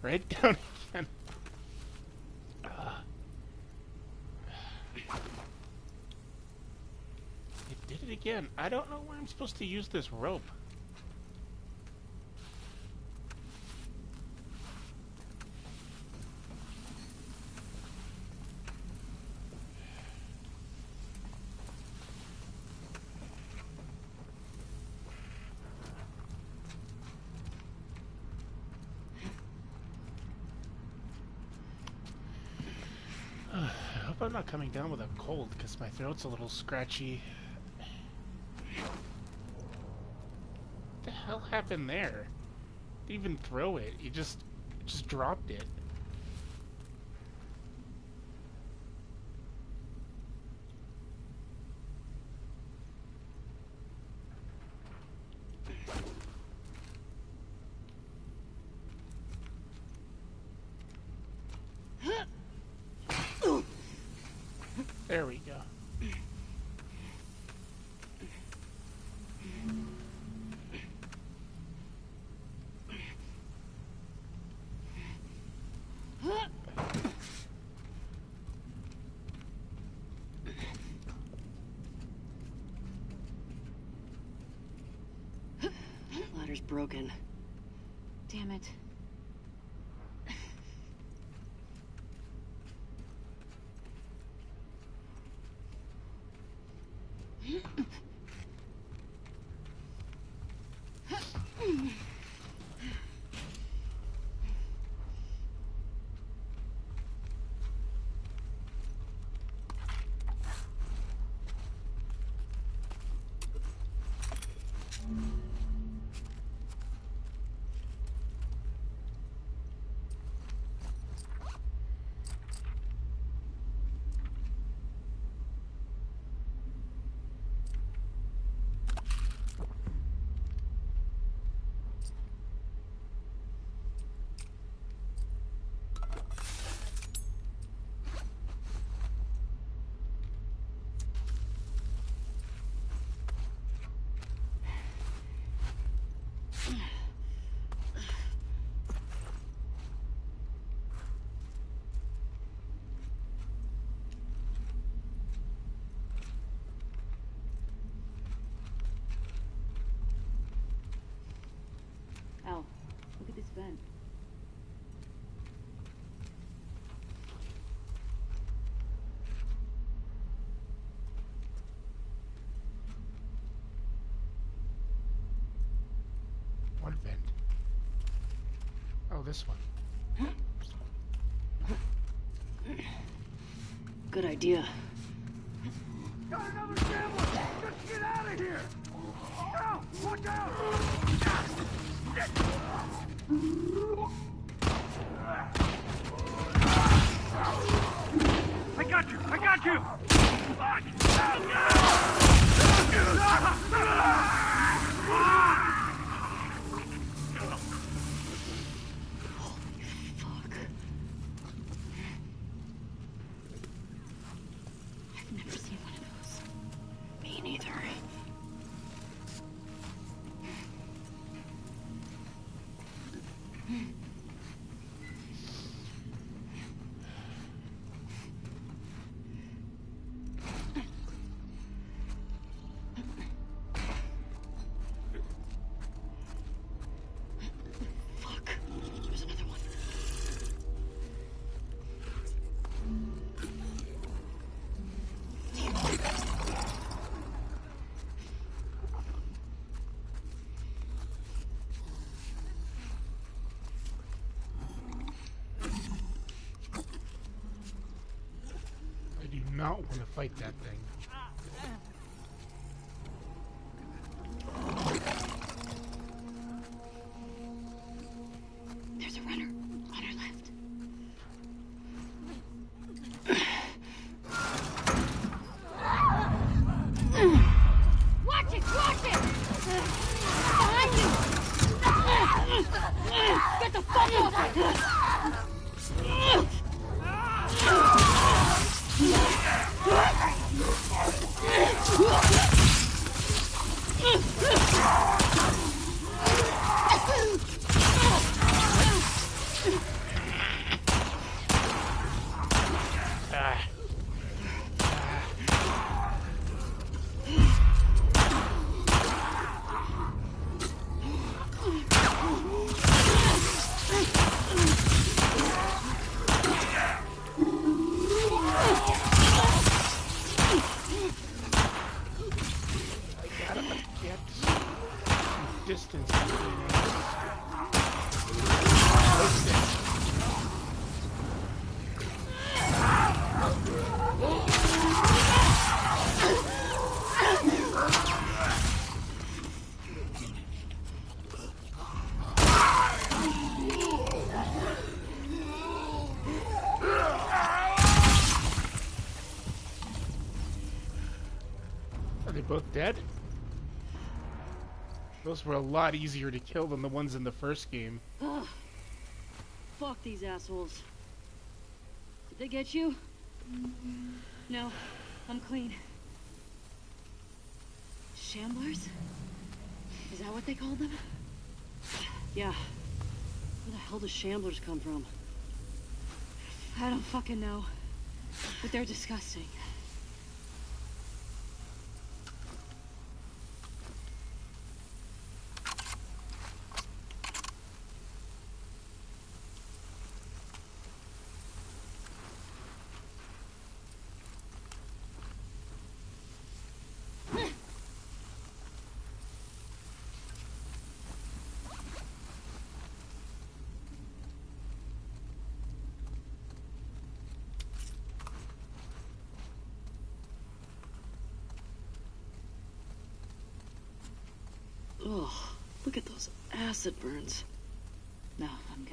right down again. It did it again. I don't know where I'm supposed to use this rope. I'm not coming down with a cold because my throat's a little scratchy. What the hell happened there? Didn't even throw it. You just dropped it. There we go. Ladder's broken. Damn it. Al, look at this vent. What vent? Oh, this one. Good idea. Got another gambler! Just get out of here! Out! Watch out! I got you! I got you! Fuck. I've never seen one of those. Me neither. Fuck. There's another one. I do not want to fight that thing. There's a runner on our left. Watch it! Watch it! Behind you! Get the fuck off! Ah. I gotta get some distance between us. both dead? Those were a lot easier to kill than the ones in the first game. Ugh. Fuck these assholes. Did they get you? No, I'm clean. Shamblers? Is that what they called them? Yeah. Where the hell do shamblers come from? I don't fucking know. But they're disgusting. Ugh, look at those acid burns. No, I'm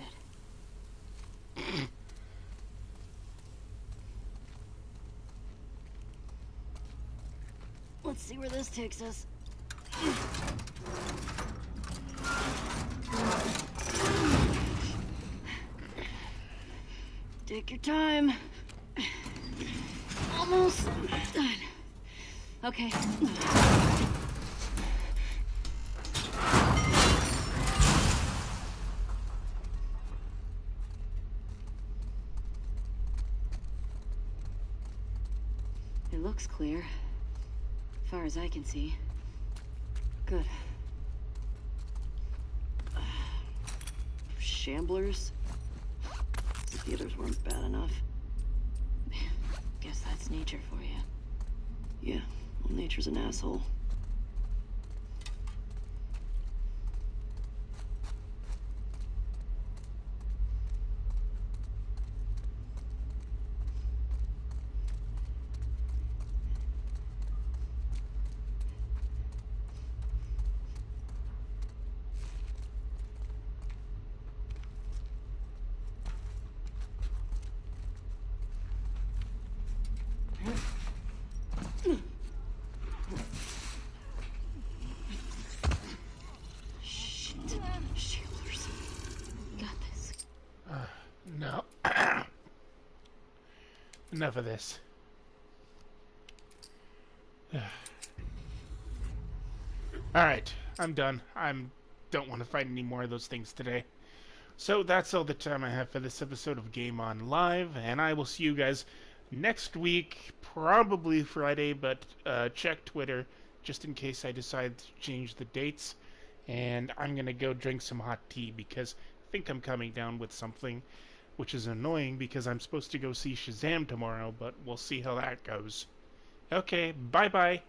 good. Let's see where this takes us. Take your time. Almost done. Okay. It looks clear, as far as I can see. Good. Shamblers? The others weren't bad enough. Guess that's nature for you. Yeah, well, nature's an asshole. No. Enough of this. Alright, I'm done. Don't want to fight any more of those things today. So that's all the time I have for this episode of Game On Live, and I will see you guys next week, probably Friday, but check Twitter just in case I decide to change the dates. And I'm going to go drink some hot tea because I think I'm coming down with something, which is annoying because I'm supposed to go see Shazam tomorrow, but we'll see how that goes. Okay, bye-bye.